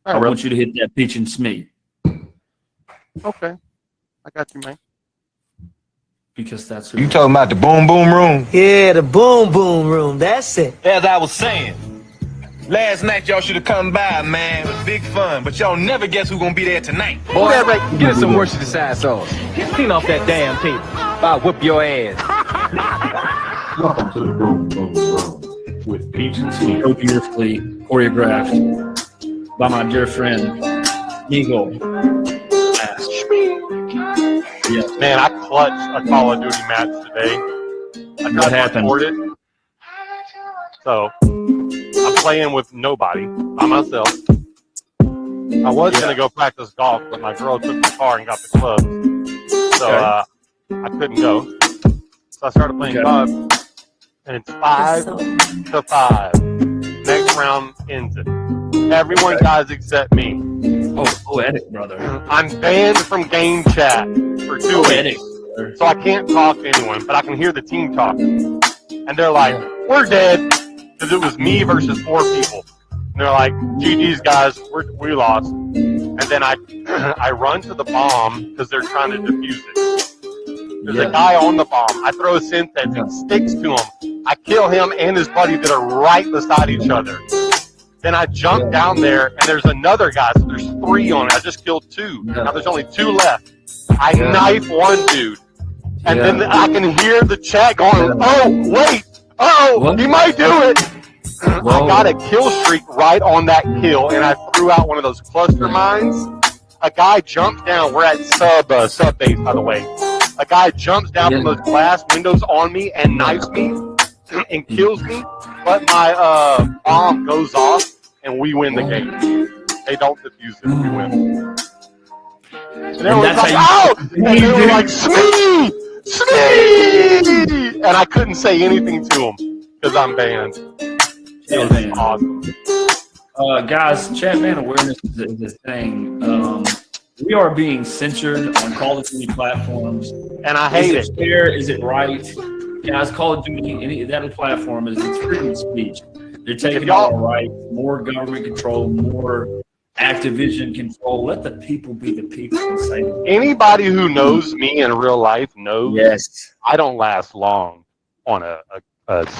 I want you to hit that Peach and Smee. Okay. I got you, man. Because that's You talking about the boom boom room? Yeah, the boom boom room. That's it. As I was saying, last night y'all should have come by, man. It was big fun, but y'all never guess who's gonna be there tonight. Boy, get us some Worcestershire sauce. Clean off that damn table. I'll whip your ass. Welcome to the Boom Boom Room with Peach and Smee. so beautifully choreographed by my dear friend Eagle. Yeah. Man, I clutched a Call of Duty match today. I What happened? It. So, I'm playing with nobody, by myself. I was going to go practice golf, but my girl took the car and got the clubs. So, I couldn't go. So I started playing golf, and it's 5-5. Next round ends it. Everyone dies except me. Oh, poetic, brother. I'm banned from game chat for 2 Poetic. weeks. So I can't talk to anyone, but I can hear the team talking. And they're like, we're dead. Because it was me versus 4 people. And they're like, GG's guys, we lost. And then I run to the bomb because they're trying to defuse it. There's a guy on the bomb. I throw a synthex, it sticks to him. I kill him and his buddy that are right beside each other. Then I jump down there, and there's another guy. So there's 3 on it. I just killed 2. Now there's only 2 left. I knife one dude. And then I can hear the chat going, oh, wait. Oh, he might do it. I got a kill streak right on that kill, and I threw out one of those cluster mines. A guy jumps down. We're at sub base, by the way. A guy jumps down from those glass windows on me and knifes me and kills me. But my bomb goes off, and we win the game. They don't defuse it. We win. And everyone's like, oh! And they were like, Smee! Smee! And I couldn't say anything to them because I'm banned. It was awesome. Guys, chat ban awareness is a thing. We are being censored on Call of Duty platforms. And I hate it. Is it fair? Is it right? Guys, Call of Duty, any that platform is it's freedom of speech. They're taking all our rights, more government control, more Activision control. Let the people be the people and say anybody who knows me in real life knows I don't last long on a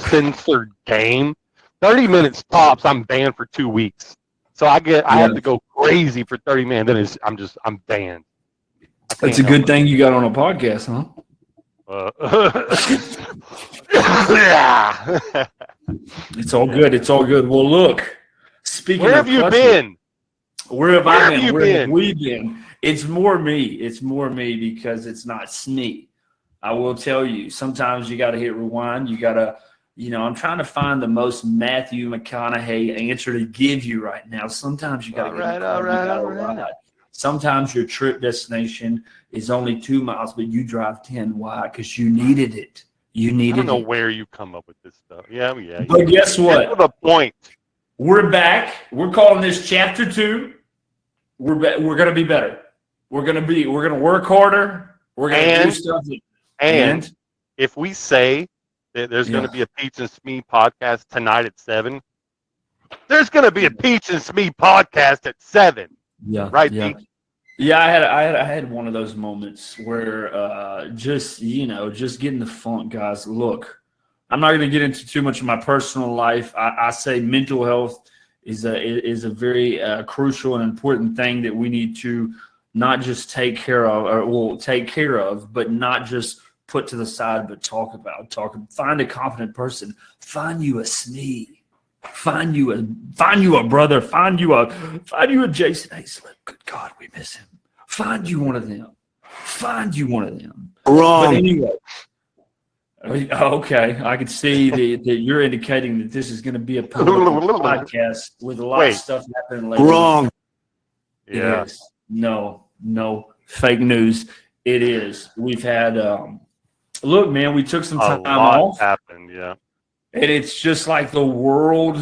censored game. 30 minutes tops, I'm banned for 2 weeks. So I have to go crazy for 30 minutes. Then I'm banned. That's a good thing you got on a podcast, huh? Yeah. It's all good. It's all good. Well, look. Speaking where have you been? Where have I been? Where have we been? It's more me. It's more me because it's not Smee. I will tell you. Sometimes you got to hit rewind. You got to. I'm trying to find the most Matthew McConaughey answer to give you right now. Sometimes you got to all right. Sometimes your trip destination is only 2 miles, but you drive 10. Why? Because you needed it. You needed it. I don't know where you come up with this stuff. Yeah. But guess what? That's the point. We're back. We're calling this Chapter 2. We're going to be better. We're going to work harder. We're going to do stuff. And if we say there's going to be a Peach and Smee podcast tonight at 7. There's going to be a Peach and Smee podcast at 7. Yeah. Right, yeah. Peach? Yeah, I had one of those moments where just getting the funk, guys. Look, I'm not going to get into too much of my personal life. I say mental health is a very crucial and important thing that we need to not just take care of, but not just put to the side, but talk about. Find a confident person. Find you a Smee. Find you a brother. Find you a Jason Aislip. Good God, we miss him. Find you one of them. Wrong. But anyway. Okay, I can see that you're indicating that this is going to be a political podcast with a lot of stuff happening later. Wrong. Yeah. It is. No, fake news. It is. We've had look, man, we took some time off. Happened, yeah. And it's just like the world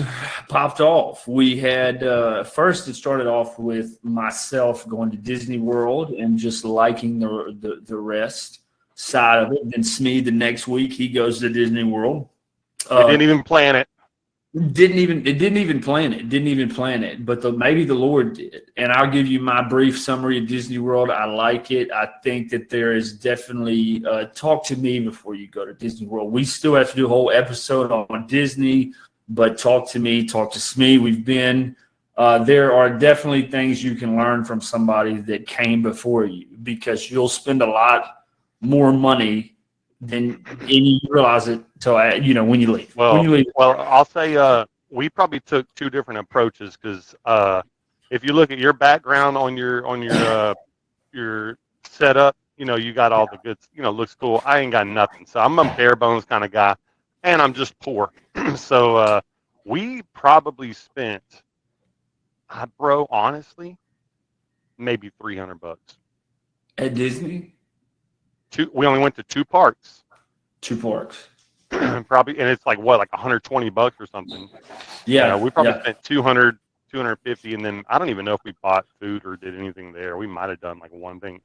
popped off. We had first it started off with myself going to Disney World and just liking the rest side of it. Then Smee the next week he goes to Disney World. We didn't even plan it. Didn't even plan it. But maybe the Lord did. And I'll give you my brief summary of Disney World. I like it. I think that there is definitely talk to me before you go to Disney World. We still have to do a whole episode on Disney, but talk to me, talk to Smee. We've been there are definitely things you can learn from somebody that came before you, because you'll spend a lot more money and you realize it till when you leave. Well, when you leave. well, I'll say we probably took two different approaches, because if you look at your background on your setup, you got all the good, looks cool. I ain't got nothing, so I'm a bare bones kind of guy, and I'm just poor. So we probably spent, bro, honestly, maybe $300 At Disney? We only went to 2 parks. 2 parks. Probably, and it's like 120 bucks or something. Yeah, we probably spent 200, 250, and then I don't even know if we bought food or did anything there. We might have done one thing.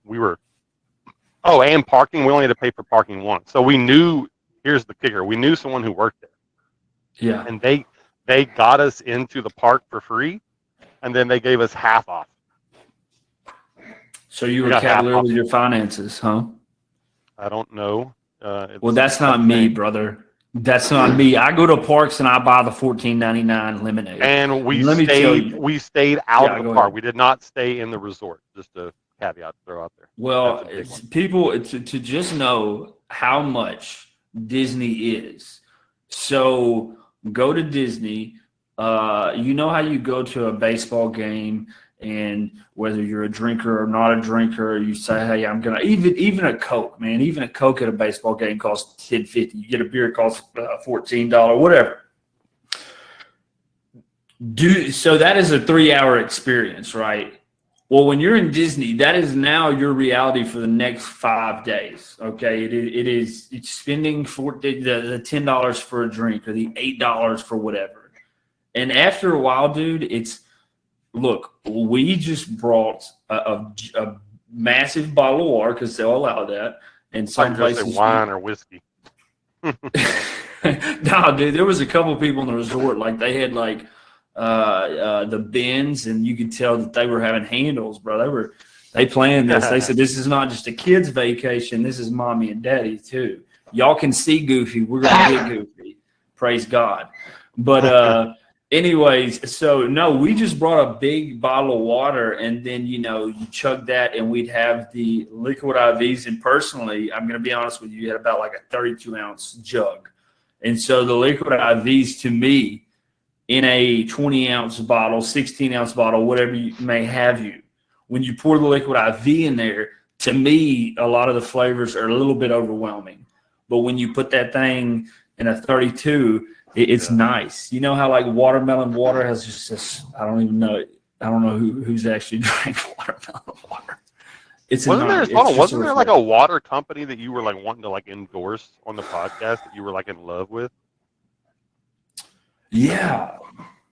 And parking. We only had to pay for parking once. So we knew. Here's the kicker: we knew someone who worked there. Yeah, and they got us into the park for free, and then they gave us half off. So you were cavalier with your finances, huh? I don't know. Well, that's not me, brother. That's not me. I go to parks and I buy the $14.99 lemonade. And we stayed out of the park. We did not stay in the resort. Just a caveat to throw out there. Well, people to just know how much Disney is. So go to Disney. You know how you go to a baseball game, and whether you're a drinker or not a drinker, you say, "Hey, I'm gonna." Even a Coke, man. Even a Coke at a baseball game costs $10.50. You get a beer, it costs $14, whatever. So that is a 3-hour experience, right? Well, when you're in Disney, that is now your reality for the next 5 days. Okay, it's spending the $10 for a drink or the $8 for whatever, and after a while, dude, look. We just brought a massive bottle of water because they'll allow that, and some places wine or whiskey. No, dude, there was a couple of people in the resort they had the bins, and you could tell that they were having handles, bro. They planned this. They said, this is not just a kid's vacation. This is mommy and daddy too. Y'all can see Goofy. We're going to get Goofy. Praise God. But anyways, so no, we just brought a big bottle of water, and then, you chug that, and we'd have the liquid IVs. And personally, I'm going to be honest with you, had about a 32-ounce jug. And so the liquid IVs, to me, in a 20-ounce bottle, 16-ounce bottle, whatever you may have, when you pour the liquid IV in there, to me, a lot of the flavors are a little bit overwhelming. But when you put that thing in a 32, it's nice. You know how watermelon water has just this, I don't even know. I don't know who's actually drank watermelon water. Wasn't there a water company that you were wanting to endorse on the podcast that you were in love with? Yeah.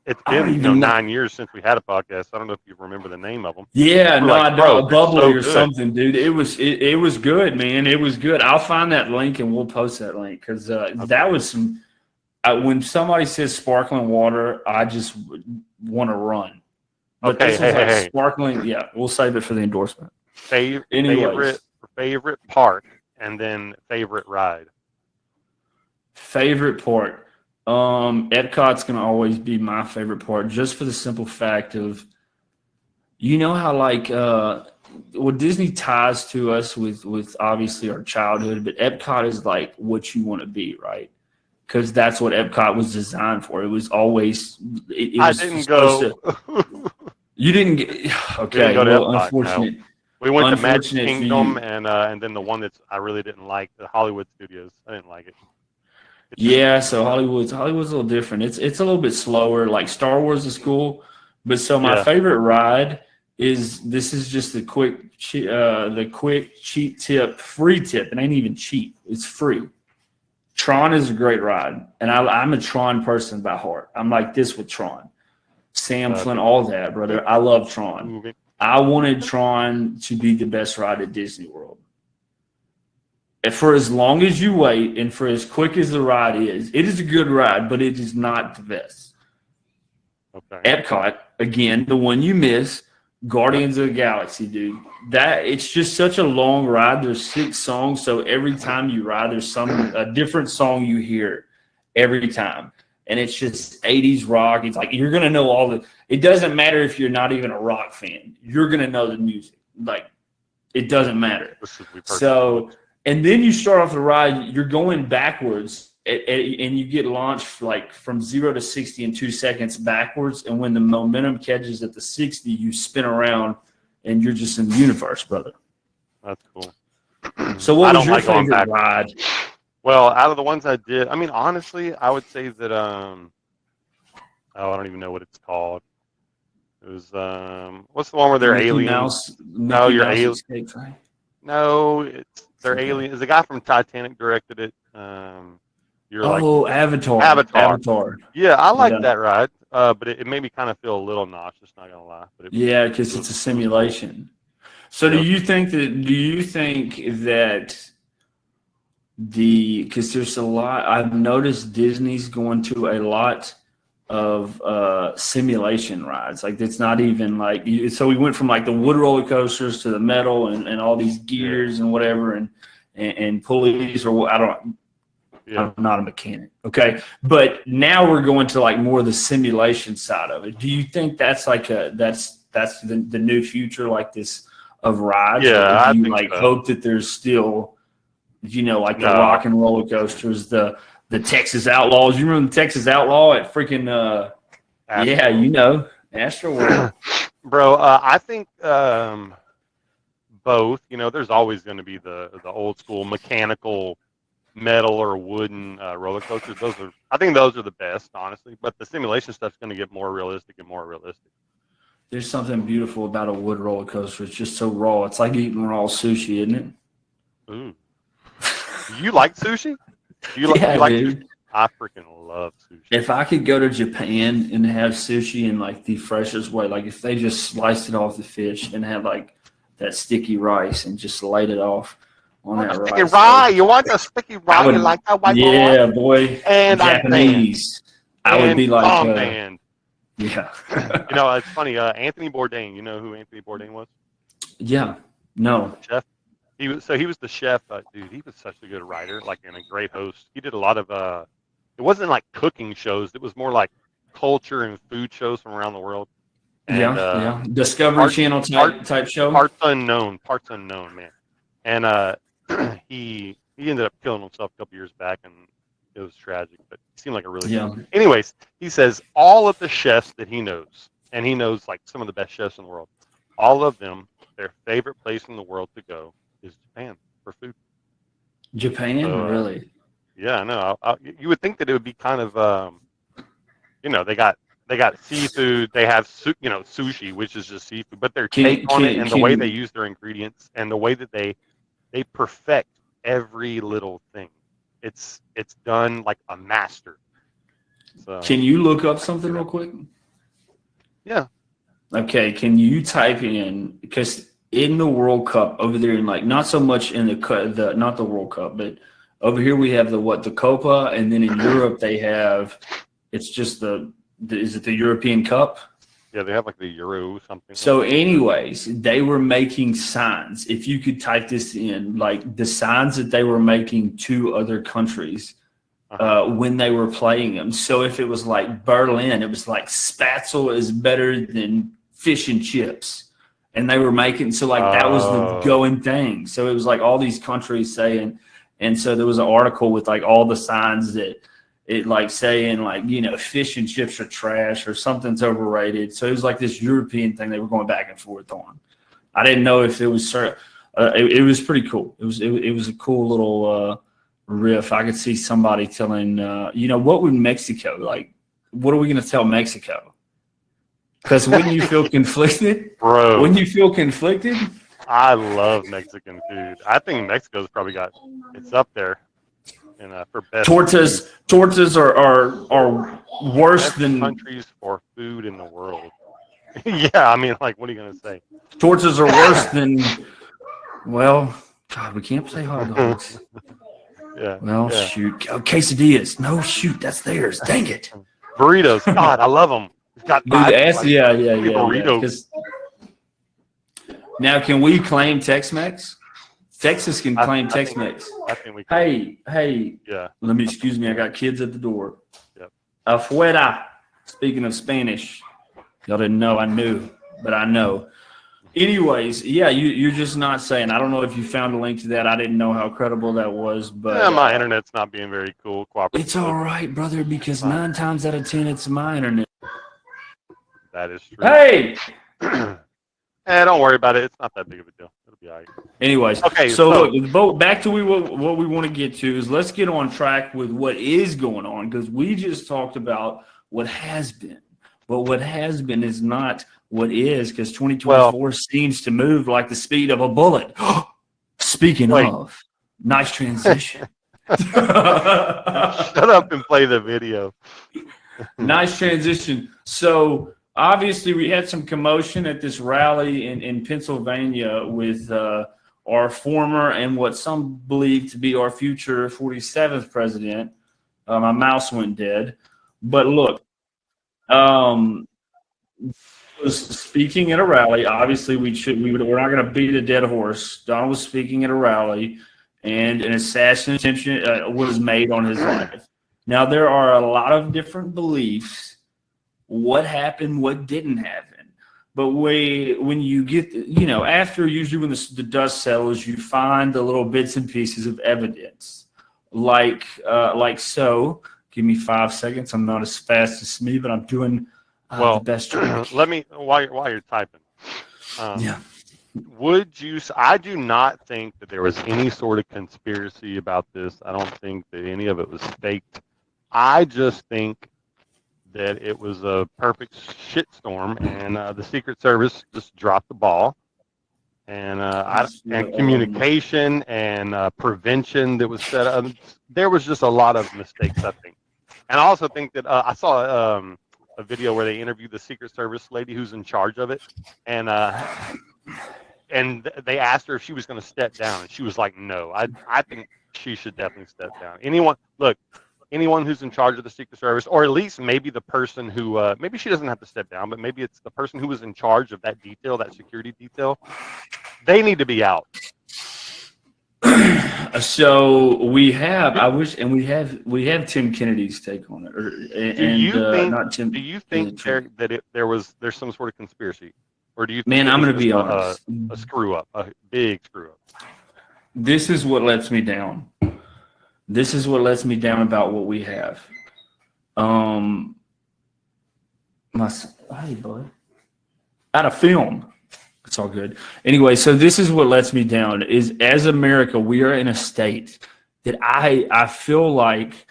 It's been 9 years since we had a podcast. I don't know if you remember the name of them. Yeah, no, I don't. Bubbly or something, dude. It was good, man. It was good. I'll find that link and we'll post that link, because that was some. When somebody says sparkling water, I just want to run. But this is sparkling. Yeah, we'll save it for the endorsement. Favorite park, and then favorite ride. Favorite part. Epcot's going to always be my favorite part, just for the simple fact of, how what Disney ties to us with obviously our childhood, but Epcot is what you want to be, right? Because that's what Epcot was designed for. It was always. I didn't go. You didn't get. Okay, didn't go to well, Epcot, unfortunate. No. We went to Magic Unfortunate for Kingdom and then the one I really didn't like, the Hollywood Studios. I didn't like it. Yeah, so Hollywood's a little different. It's a little bit slower. Star Wars is cool, but so my favorite ride is just the quick cheap tip, free tip. It ain't even cheap. It's free. Tron is a great ride, and I'm a Tron person by heart. I'm like this with Tron, Sam Flynn, all that, brother. I love Tron. I wanted Tron to be the best ride at Disney World. for as long as you wait and for as quick as the ride is, it is a good ride, but it is not the best. Okay. Epcot, again, the one you miss, Guardians of the Galaxy, dude. That it's just such a long ride. There's 6 songs, so every time you ride, there's a different song you hear every time. And it's just 80s rock. It's like you're gonna know all the. It doesn't matter if you're not even a rock fan. You're gonna know the music. Like it doesn't matter. So, and then you start off the ride. You're going backwards, and you get launched like from 0 to 60 in 2 seconds backwards. And when the momentum catches at the 60, you spin around, and you're just in the universe, brother. That's cool. So, what was your going favorite ride? Well, out of the ones I did, I mean, honestly, I would say that I don't even know what it's called. It was what's the one where they're aliens? No, you're alien. Right? No, they're alien. Is the guy from Titanic directed it? Avatar. Avatar. Yeah, I like that ride, but it made me kind of feel a little nauseous. Not gonna lie. But because it's a simulation. So, do you think that because there's a lot, I've noticed Disney's going to a lot of simulation rides. Like it's not even like so we went from like the wood roller coasters to the metal and all these gears and whatever and pulleys or I'm not a mechanic, okay, but now we're going to like more of the simulation side of it. Do you think that's like that's the new future like this of rides? Yeah, or do you I think so. hope that there's still like the rock and roller coasters, the Texas Outlaws. You remember the Texas Outlaw at freaking Astroworld. Bro, I think both. There's always going to be the old school mechanical metal or wooden roller coasters. I think those are the best, honestly. But the simulation stuff's going to get more realistic and more realistic. There's something beautiful about a wood roller coaster. It's just so raw. It's like eating raw sushi, isn't it? Ooh. Do you like sushi? Do you like dude. Sushi? I freaking love sushi. If I could go to Japan and have sushi in like the freshest way, like if they just sliced it off the fish and had like that sticky rice and just laid it off on that rice. Sticky rye. You want the sticky rye? You like that white boy? Yeah, boy. And Japanese. I would be like, band. Yeah. It's funny. Anthony Bourdain. You know who Anthony Bourdain was? Yeah. No. Chef. He was the chef. Dude, he was such a good writer, like, and a great host. He did a lot of. It wasn't like cooking shows. It was more like culture and food shows from around the world. And, Discovery Channel type show. Parts unknown, man. And he ended up killing himself a couple years back, and it was tragic. But he seemed like a really good. Anyways, he says all of the chefs that he knows, and he knows like some of the best chefs in the world. All of them, their favorite place in the world to go is Japan for food. Japan, really? Yeah, no. You would think that it would be kind of, they got seafood. They have sushi, which is just seafood, but their take on it and the way they use their ingredients and the way that they perfect every little thing. It's done like a master. So, can you look up something real quick? Yeah. Okay. Can you type in, because in the World Cup over there, in like not so much in the not the World Cup, but over here we have the Copa, and then in Europe they have it's just is it the European Cup? Yeah, they have like the Euro something. So, anyways, they were making signs. If you could type this in, like the signs that they were making to other countries when they were playing them. So, if it was like Berlin, it was like Spatzel is better than fish and chips. And they were making, so like that was the going thing. So it was like all these countries saying, and so there was an article with like all the signs that it like saying like, fish and chips are trash or something's overrated. So it was like this European thing they were going back and forth on. I didn't know if it was, it was pretty cool. It was a cool little riff. I could see somebody telling, what would Mexico, like, what are we going to tell Mexico? Because when you feel conflicted, bro. When you feel conflicted, I love Mexican food. I think Mexico's probably it's up there, for best. Tortas are worse best than countries for food in the world. Yeah, I mean, like, what are you gonna say? Tortas are worse than. Well, God, we can't say hot dogs. Yeah. Well, yeah. shoot. Oh, quesadillas. No, shoot. That's theirs. Dang it. Burritos. God, I love them. It's got Dude, five, yeah. burrito. 'Cause- Now, can we claim Tex-Mex? Texas can claim Tex-Mex. I think we can. Hey. Yeah. Excuse me. I got kids at the door. Yep. Afuera. Speaking of Spanish. Y'all didn't know. I knew, but I know. Anyways, yeah, you're just not saying. I don't know if you found a link to that. I didn't know how credible that was, but Yeah, my internet's not being very cool. Cooperative. it's all right, brother, because 9 times out of 10, it's my internet. That is true. Hey! Don't worry about it. It's not that big of a deal. It'll be all right. Anyways, Okay, so look, back to what we want to get to is let's get on track with what is going on, because we just talked about what has been. But what has been is not what is, because 2024 seems to move like the speed of a bullet. Speaking of, nice transition. Shut up and play the video. Nice transition. So obviously we had some commotion at this rally in Pennsylvania with our former and what some believe to be our future 47th president. My mouse went dead. But look, was speaking at a rally. Obviously, we're not going to beat a dead horse. Donald was speaking at a rally, and an assassination attempt was made on his life. Now, there are a lot of different beliefs. What happened? What didn't happen? But when you get, after usually when the dust settles, you find the little bits and pieces of evidence, like so. Give me 5 seconds. I'm not as fast as me, but I'm doing the best. Let me while you're typing. Yeah. Would you? I do not think that there was any sort of conspiracy about this. I don't think that any of it was faked. I just think that it was a perfect shitstorm, and the Secret Service just dropped the ball. And communication and prevention that was set up. There was just a lot of mistakes, I think. And I also think that I saw a video where they interviewed the Secret Service lady who's in charge of it, and they asked her if she was going to step down, and she was like, "No, I think she should definitely step down." Anyone who's in charge of the Secret Service, or at least maybe the person who maybe she doesn't have to step down, but maybe it's the person who was in charge of that detail, that security detail, they need to be out. So we have Tim Kennedy's take on it. Do you think there's some sort of conspiracy, or do you think I'm going to be honest, a screw up, a big screw up? This is what lets me down. This is what lets me down about what we have. Hey, boy. Out of film. It's all good. Anyway, so this is what lets me down is as America, we are in a state that I feel like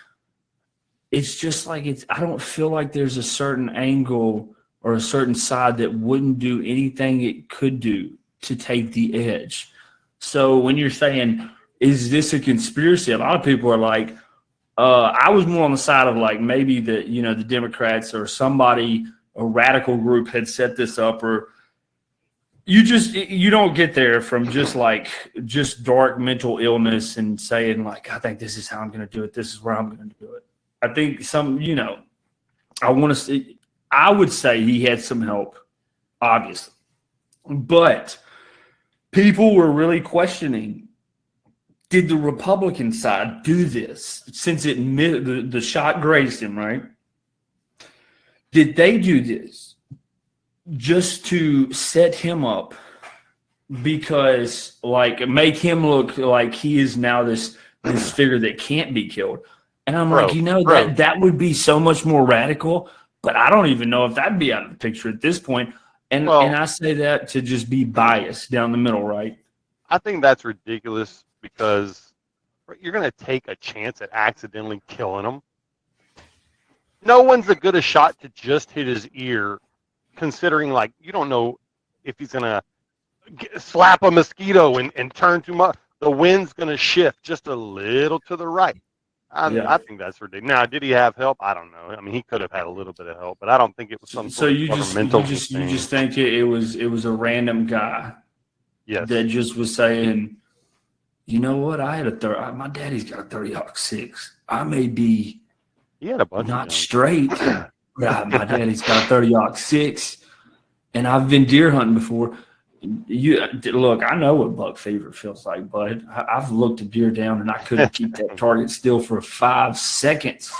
it's just like I don't feel like there's a certain angle or a certain side that wouldn't do anything it could do to take the edge. So when you're saying, is this a conspiracy? A lot of people are like, I was more on the side of like maybe the Democrats or somebody, a radical group had set this up, or you don't get there from just dark mental illness and saying like, I think this is how I'm going to do it. This is where I'm going to do it. I think I would say he had some help, obviously, but people were really questioning, did the Republican side do this since the shot grazed him, right? Did they do this just to set him up because make him look like he is now this figure that can't be killed? And I'm that would be so much more radical, but I don't even know if that'd be out of the picture at this point. And I say that to just be biased down the middle, right? I think that's ridiculous because you're going to take a chance at accidentally killing him. No one's as good a shot to just hit his ear, considering you don't know if he's going to slap a mosquito and turn too much. The wind's going to shift just a little to the right. I think that's ridiculous. Now, did he have help? I don't know. I mean, he could have had a little bit of help, but I don't think it was some sort of governmental thing. You just think it was a random guy, yes, that just was saying, you know what? I had my daddy's got a 30-06. I may be He had a bunch not of straight, but my daddy's got a 30-06, and I've been deer hunting before. Look, I know what buck fever feels like, bud. I've looked a deer down and I couldn't keep that target still for 5 seconds.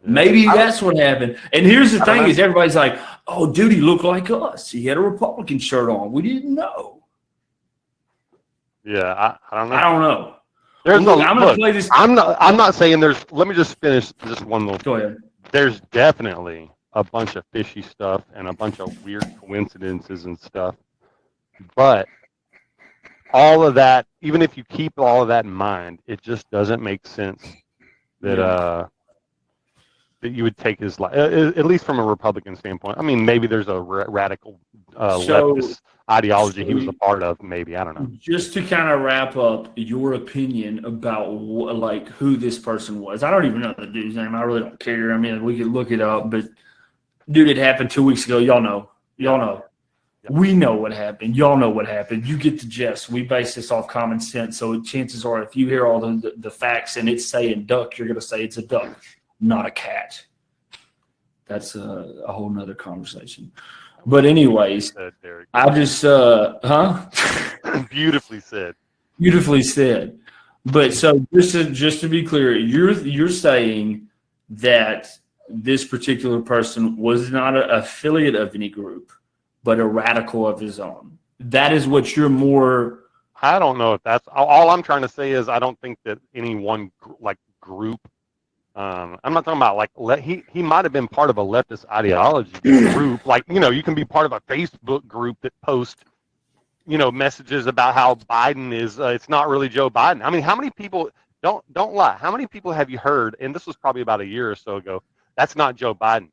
Maybe that's what happened. And here's the thing: is everybody's like, "Oh, dude, he looked like us. He had a Republican shirt on. We didn't know." Yeah, I don't know. I don't know. There's Look, no, I'm gonna look, play this. I'm not saying there's. Let me just finish just one little. Go ahead. There's definitely a bunch of fishy stuff and a bunch of weird coincidences and stuff. But all of that, even if you keep all of that in mind, it just doesn't make sense that that you would take his life, at least from a Republican standpoint. I mean, maybe there's a radical leftist ideology he was a part of. Maybe, I don't know. Just to kind of wrap up your opinion about like who this person was. I don't even know the dude's name. I really don't care. I mean, we could look it up, but dude, it happened 2 weeks ago. Y'all know. Yeah. We know what happened. Y'all know what happened. You get the gist. We base this off common sense. So chances are, if you hear all the facts and it's saying duck, you're going to say it's a duck, not a cat. That's a whole nother conversation. But anyways, I just, Beautifully said. Beautifully said. But so just to be clear, you're saying that this particular person was not an affiliate of any group, but a radical of his own. That is what you're more. I don't know if that's all I'm trying to say is I don't think that any one group. I'm not talking about he might have been part of a leftist ideology group. Like, you can be part of a Facebook group that posts, messages about how Biden is. It's not really Joe Biden. I mean, how many people don't lie? How many people have you heard? And this was probably about a year or so ago. That's not Joe Biden.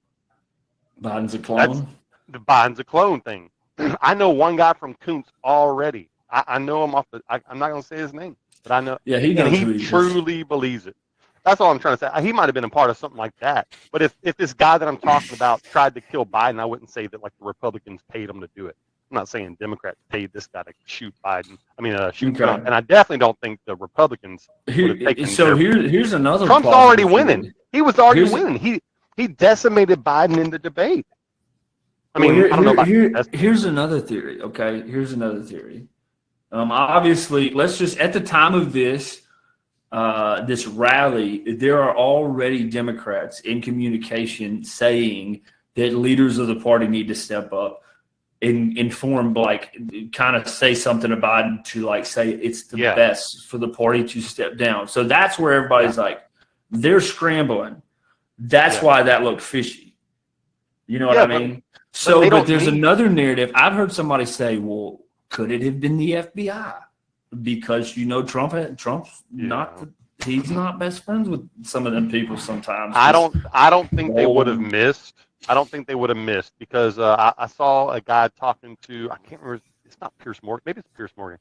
Biden's a clone. The Biden's a clone thing. I know one guy from Koontz already. I know him I'm not going to say his name, but I know. Yeah, he knows who he truly believes it. That's all I'm trying to say. He might have been a part of something like that. But if this guy that I'm talking about tried to kill Biden, I wouldn't say that the Republicans paid him to do it. I'm not saying Democrats paid this guy to shoot Biden. I mean, shoot Trump. And I definitely don't think the Republicans would have taken here's another. Trump's already winning. He was already winning. He decimated Biden in the debate. I mean, I don't know about here's another theory. Okay, here's another theory. Obviously, let's just at the time of this rally, there are already Democrats in communication saying that leaders of the party need to step up and inform, kind of say something about it to say it's the best for the party to step down. So that's where everybody's they're scrambling. That's why that looked fishy. You know what I mean? But there's another narrative. I've heard somebody say, well, could it have been the FBI? Because Trump's he's not best friends with some of them people sometimes. I don't think they would have missed. I don't think they would have missed because I saw a guy talking to, I can't remember, it's not Pierce Morgan, maybe it's Pierce Morgan.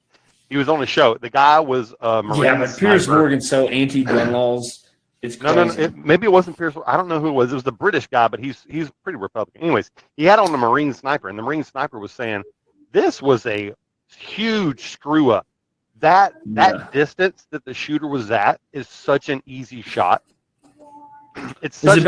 He was on a show. The guy was Marine. Yeah, but Pierce Morgan's so anti-gun laws. It's crazy. No, maybe it wasn't Pierce. I don't know who it was. It was the British guy, but he's pretty Republican. Anyways, he had on the Marine sniper, and the Marine sniper was saying this was a huge screw up. That distance that the shooter was at is such an easy shot. It was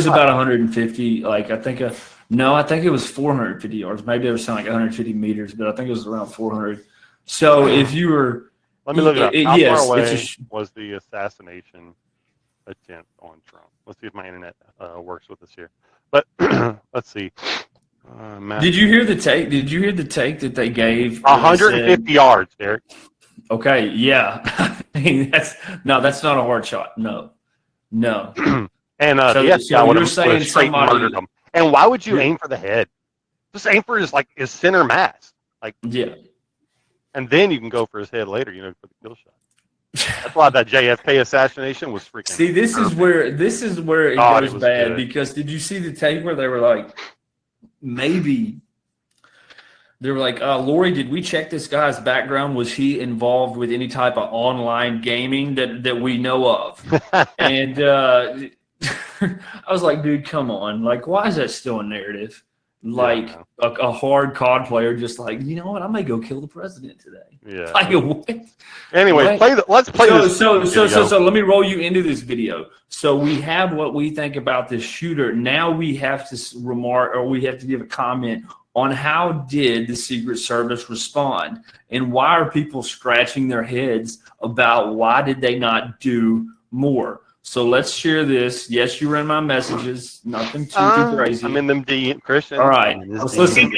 about 150. I think it was 450 yards. Maybe they were saying 150 meters, but I think it was around 400. So if you were, let me look it up. How far away was the assassination attempt on Trump? Let's see if my internet works with us here. But let's see. Did you hear the take? Did you hear the take that they gave? 150 yards, Derek. Okay, yeah. I mean, that's not a hard shot. No. And guy would have straight murdered him. And why would you aim for the head? Just aim for his center mass. And then you can go for his head later, for the kill shot. That's why that JFK assassination was freaking. See, this is where it goes bad. Good. Because did you see the tape where they were maybe they were Lori, did we check this guy's background? Was he involved with any type of online gaming that we know of? And I was like, dude, come on. Why is that still a narrative? like Yeah. a hard COD player, just like, you know what, I may go kill the president today. Yeah. Like, what? Anyways, What? let's play this. So video. let me roll you into this video. So we have what we think about this shooter. Now we have to remark, or we have to give a comment on how did the Secret Service respond, and why are people scratching their heads about why did they not do more? So let's share this. Yes, you read my messages. Nothing too crazy. I'm in them D, Christian. All right, I'm in this let's D. listen.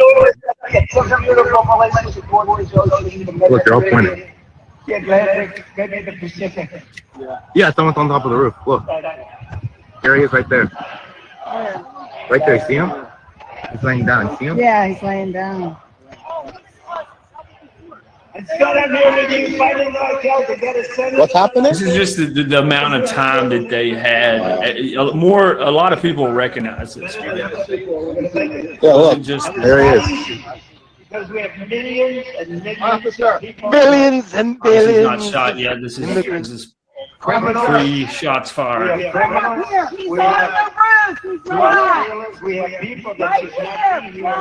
Look, they're all pointing. Yeah, someone's on top of the roof. Look. There he is right there. Right there, see him? He's laying down. See him? Yeah, he's laying down. What's happening? This is just the amount of time that they had. A lot of people recognize this. Yeah, look. Just, There he is. Because we have millions and millions of people. Billions and this is not billions. shot yet. This is pre-shots fired. We have people that should not be here.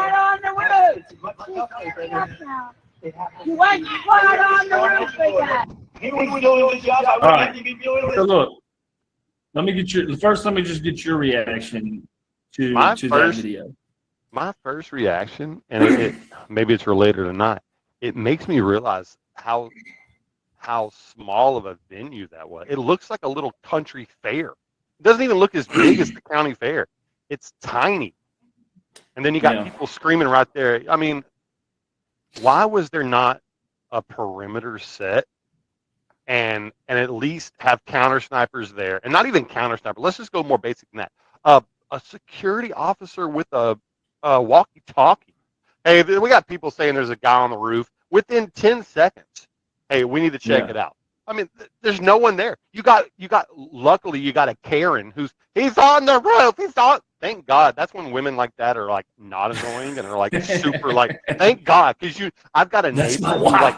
It's much tougher than he was doing the job. I would All have to be doing So it. look, let me just get your reaction to that video. My first reaction, and maybe it's related or not, it makes me realize how small of a venue that was. It looks like a little country fair. It doesn't even look as big as the county fair. It's tiny. And then you got people screaming right there. I mean, why was there not a perimeter set and at least have counter snipers there? And not even counter sniper. Let's just go more basic than that. A security officer with a walkie-talkie. Hey, we got people saying there's a guy on the roof. Within 10 seconds, hey, we need to check it out. I mean, there's no one there. Luckily, you got a Karen he's on the roof. Thank God. That's when women like that are like not annoying and are like super like, thank God. Because I've got a neighbor who like,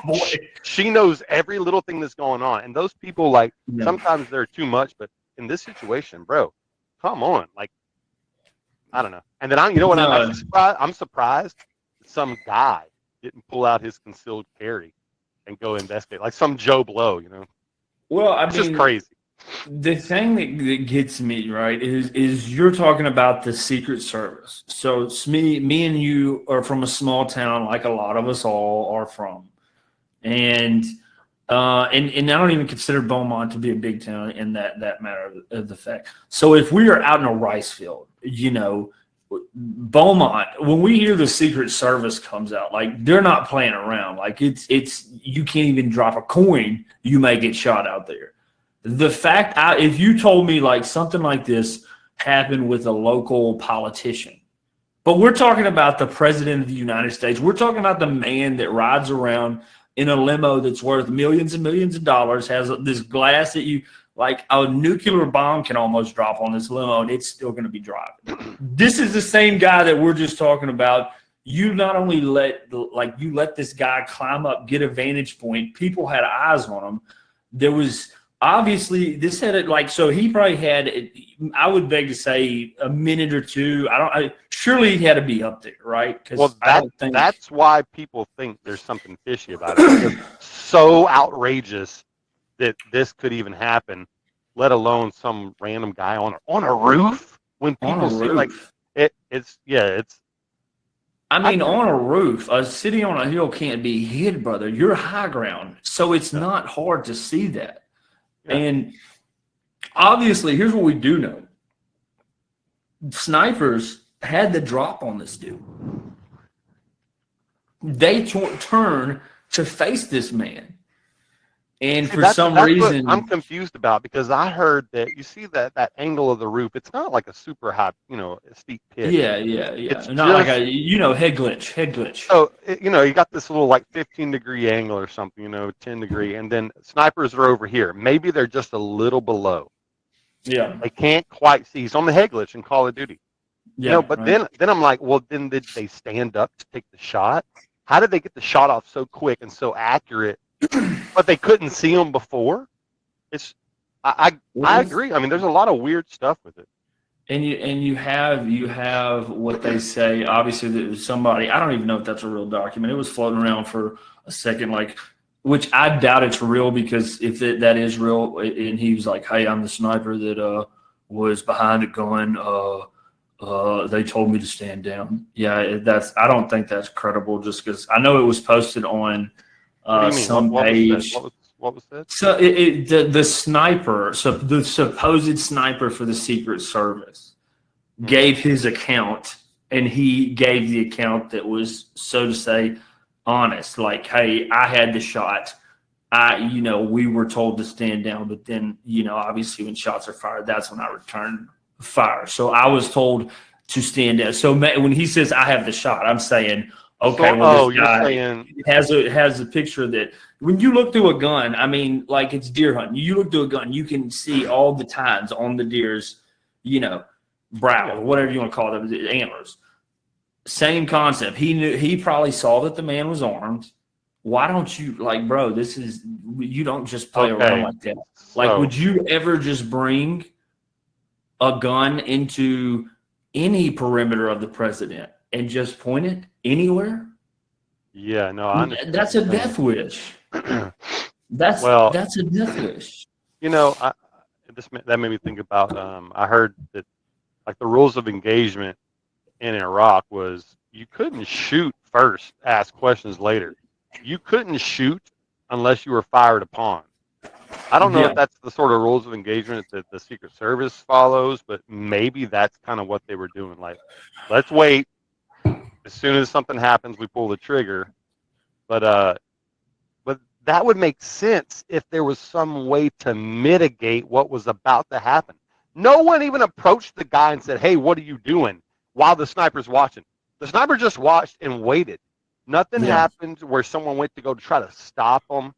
she knows every little thing that's going on. And those people like, sometimes they're too much, but in this situation, bro, come on. Like, I don't know. And then I'm surprised that some guy didn't pull out his concealed carry and go investigate, like some Joe Blow, you know. Well, It's just crazy. The thing that gets me right is you're talking about the Secret Service. So it's me and you are from a small town, like a lot of us all are from, and I don't even consider Beaumont to be a big town in that matter of the fact. So if we are out in a rice field, you know, Beaumont, when we hear the Secret Service comes out, like they're not playing around. Like it's you can't even drop a coin, you may get shot out there. The fact, if you told me like something like this happened with a local politician, but we're talking about the president of the United States, we're talking about the man that rides around in a limo that's worth millions and millions of dollars, has this glass that you like a nuclear bomb can almost drop on this limo and it's still going to be driving. This is the same guy that we're just talking about. You not only let this guy climb up, get a vantage point. People had eyes on him. There was obviously this had it like, so he probably had, I would beg to say a minute or two. Surely he had to be up there, right? Well, that's why people think there's something fishy about it. It's so outrageous that this could even happen, let alone some random guy on a roof. When people see like it's. I mean, on a roof, a city on a hill can't be hid, brother. You're high ground, so it's not hard to see that. Yeah. And obviously, here's what we do know: snipers had the drop on this dude. They turn to face this man. And for some reason, I'm confused about, because I heard that you see that angle of the roof. It's not like a super high, steep pitch. Yeah. It's not like a head glitch. So you got this little like 15-degree angle or something, 10-degree, and then snipers are over here. Maybe they're just a little below. Yeah. They can't quite see. He's on the head glitch in Call of Duty. Yeah. But right. then I'm like, well, then did they stand up to take the shot? How did they get the shot off so quick and so accurate? But they couldn't see him before. I agree. I mean, there's a lot of weird stuff with it. And you have what they say. Obviously, that somebody, I don't even know if that's a real document. It was floating around for a second, like, which I doubt it's real, because if that is real, and he was like, "Hey, I'm the sniper that was behind the gun. They told me to stand down." Yeah, I don't think that's credible, just because I know it was posted on What do you mean? some What page. what was said? So the sniper, so the supposed sniper for the Secret Service, gave his account, and he gave the account that was, so to say, honest. Like, hey, I had the shot. We were told to stand down, but then, obviously when shots are fired, that's when I returned fire. So I was told to stand down. So when he says I have the shot, I'm saying, okay, this you're guy saying has a picture that when you look through a gun, I mean, like it's deer hunting. You look through a gun, you can see all the tines on the deer's, brow, or whatever you want to call them, the antlers. Same concept. He probably saw that the man was armed. Why don't you, like, bro, you don't just play around like that. Like, would you ever just bring a gun into any perimeter of the president and just point it anywhere? Yeah, no, I understand. That's a death wish. That's a death wish. That made me think about. I heard that, like, the rules of engagement in Iraq was you couldn't shoot first, ask questions later. You couldn't shoot unless you were fired upon. I don't know if that's the sort of rules of engagement that the Secret Service follows, but maybe that's kind of what they were doing. Like, let's wait. As soon as something happens, we pull the trigger. But that would make sense if there was some way to mitigate what was about to happen. No one even approached the guy and said, "Hey, what are you doing?" while the sniper's watching. The sniper just watched and waited. Nothing happened where someone went to go to try to stop them.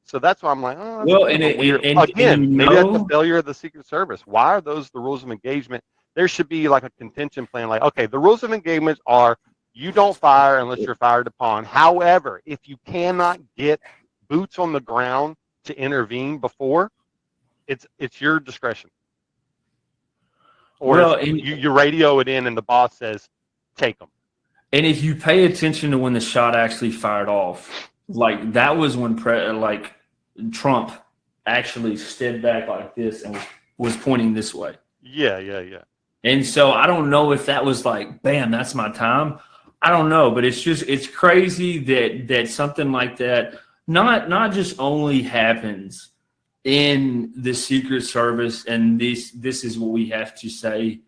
So that's why I'm like, oh, well, maybe that's the failure of the Secret Service. Why are those the rules of engagement? There should be like a contention plan. Like, okay, the rules of engagement are you don't fire unless you're fired upon. However, if you cannot get boots on the ground to intervene before, it's your discretion. Or you radio it in and the boss says, take them. And if you pay attention to when the shot actually fired off, like that was when Trump actually stood back like this and was pointing this way. Yeah. And so I don't know if that was like, bam, that's my time. I don't know, but it's crazy that something like that not just only happens in the Secret Service, and this is what we have to say,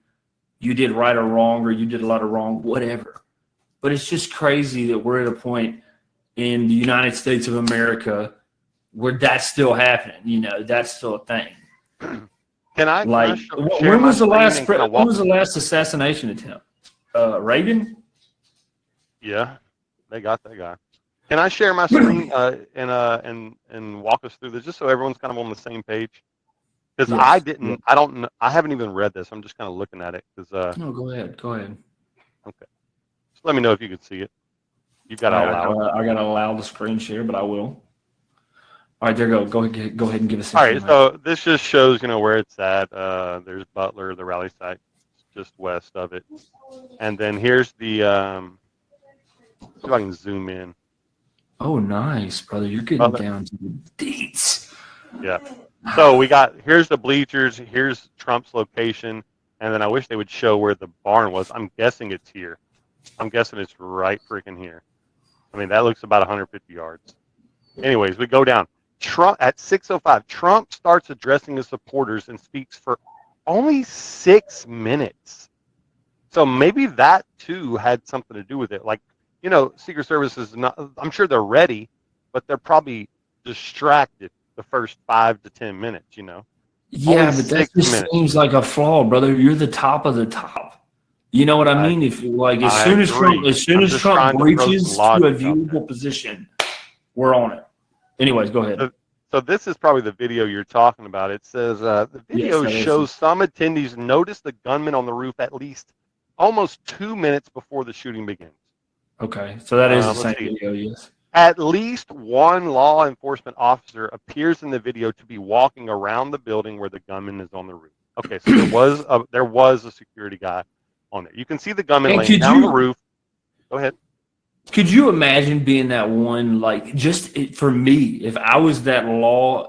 you did right or wrong, or you did a lot of wrong, whatever. But it's just crazy that we're at a point in the United States of America where that's still happening. That's still a thing. When was the last assassination attempt? Reagan? Yeah, they got that guy. Can I share my screen and walk us through this just so everyone's kind of on the same page? Because I haven't even read this. I'm just kind of looking at it. No, go ahead. Okay. Just let me know if you can see it. You've got to allow it. I got to allow the screen share, but I will. All right, there you go. Go ahead and give us. All right, so this just shows where it's at. There's Butler, the rally site, just west of it, and then here's the. See if I can zoom in. Oh, nice, brother! You're getting down to the deets. Yeah. So here's the bleachers. Here's Trump's location, and then I wish they would show where the barn was. I'm guessing it's here. I'm guessing it's right freaking here. I mean, that looks about 150 yards. Anyways, we go down. Trump at 6:05. Trump starts addressing his supporters and speaks for only 6 minutes. So maybe that too had something to do with it. Like, Secret Service is not. I'm sure they're ready, but they're probably distracted the first 5 to 10 minutes. Yeah, but that just seems like a flaw, brother. You're the top of the top. You know what I mean? If as soon as Trump reaches to a viewable position, we're on it. Anyways, go ahead. So this is probably the video you're talking about. It says the video shows some attendees notice the gunman on the roof at least almost 2 minutes before the shooting begins. Okay, so that is the same video, yes. At least one law enforcement officer appears in the video to be walking around the building where the gunman is on the roof. Okay, so there was a security guy on there. You can see the gunman And laying down on the roof. Go ahead. could you imagine being that one, like, for me, if I was that law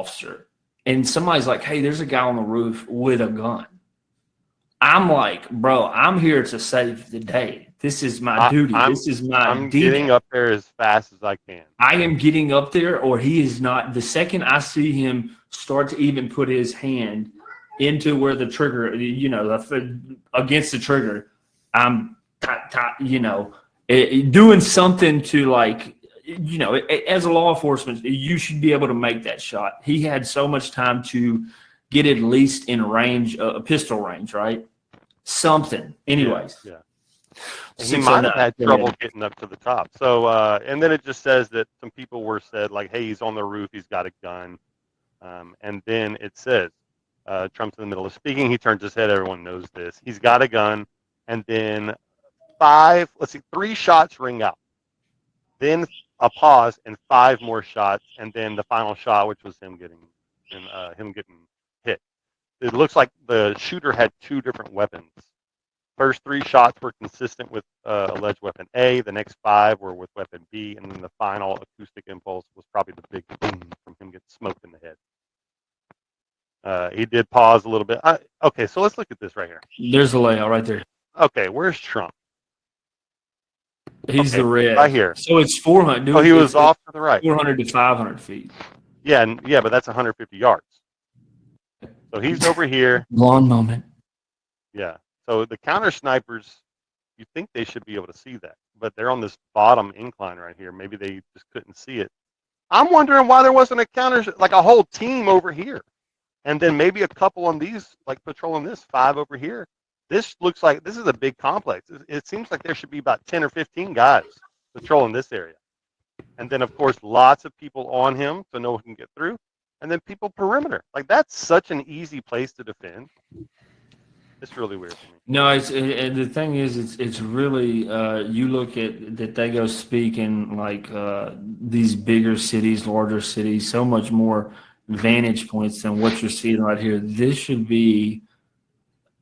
officer and somebody's like, hey, there's a guy on the roof with a gun. I'm like, bro, I'm here to save the day. This is my duty. This is my I'm D-Day. getting up there as fast as I can. I am getting up there, or he is not. The second I see him start to even put his hand into where the trigger, against the trigger, I'm, doing something to, like, as a law enforcement, you should be able to make that shot. He had so much time to get at least in range, a pistol range, right? Something. Anyways. Yeah. He might have had trouble getting up to the top. So, and then it just says that some people were said, like, hey, he's on the roof, he's got a gun. And then it says, Trump's in the middle of speaking, he turns his head, everyone knows this. He's got a gun, and then 3 shots ring out. Then a pause and 5 more shots, and then the final shot, which was him getting hit. It looks like the shooter had 2 different weapons. First 3 shots were consistent with alleged weapon A. The next 5 were with weapon B, and then the final acoustic impulse was probably the big boom from him getting smoked in the head. He did pause a little bit. Okay, so let's look at this right here. There's the layout right there. Okay, where's Trump? He's the red. Right here. So it's 400. Oh, he was off to the right. 400 to 500 feet. Yeah, but that's 150 yards. So he's over here. Long moment. Yeah. So the counter snipers, you think they should be able to see that, but they're on this bottom incline right here. Maybe they just couldn't see it. I'm wondering why there wasn't a whole team over here, and then maybe a couple on these, like patrolling this 5 over here. This looks like this is a big complex. It seems like there should be about 10 or 15 guys patrolling this area, and then of course lots of people on him so no one can get through, and then people perimeter. Like, that's such an easy place to defend. It's really weird to me. No, and the thing is, it's really you look at that they go speak in like these bigger cities, larger cities, so much more vantage points than what you're seeing right here. This should be.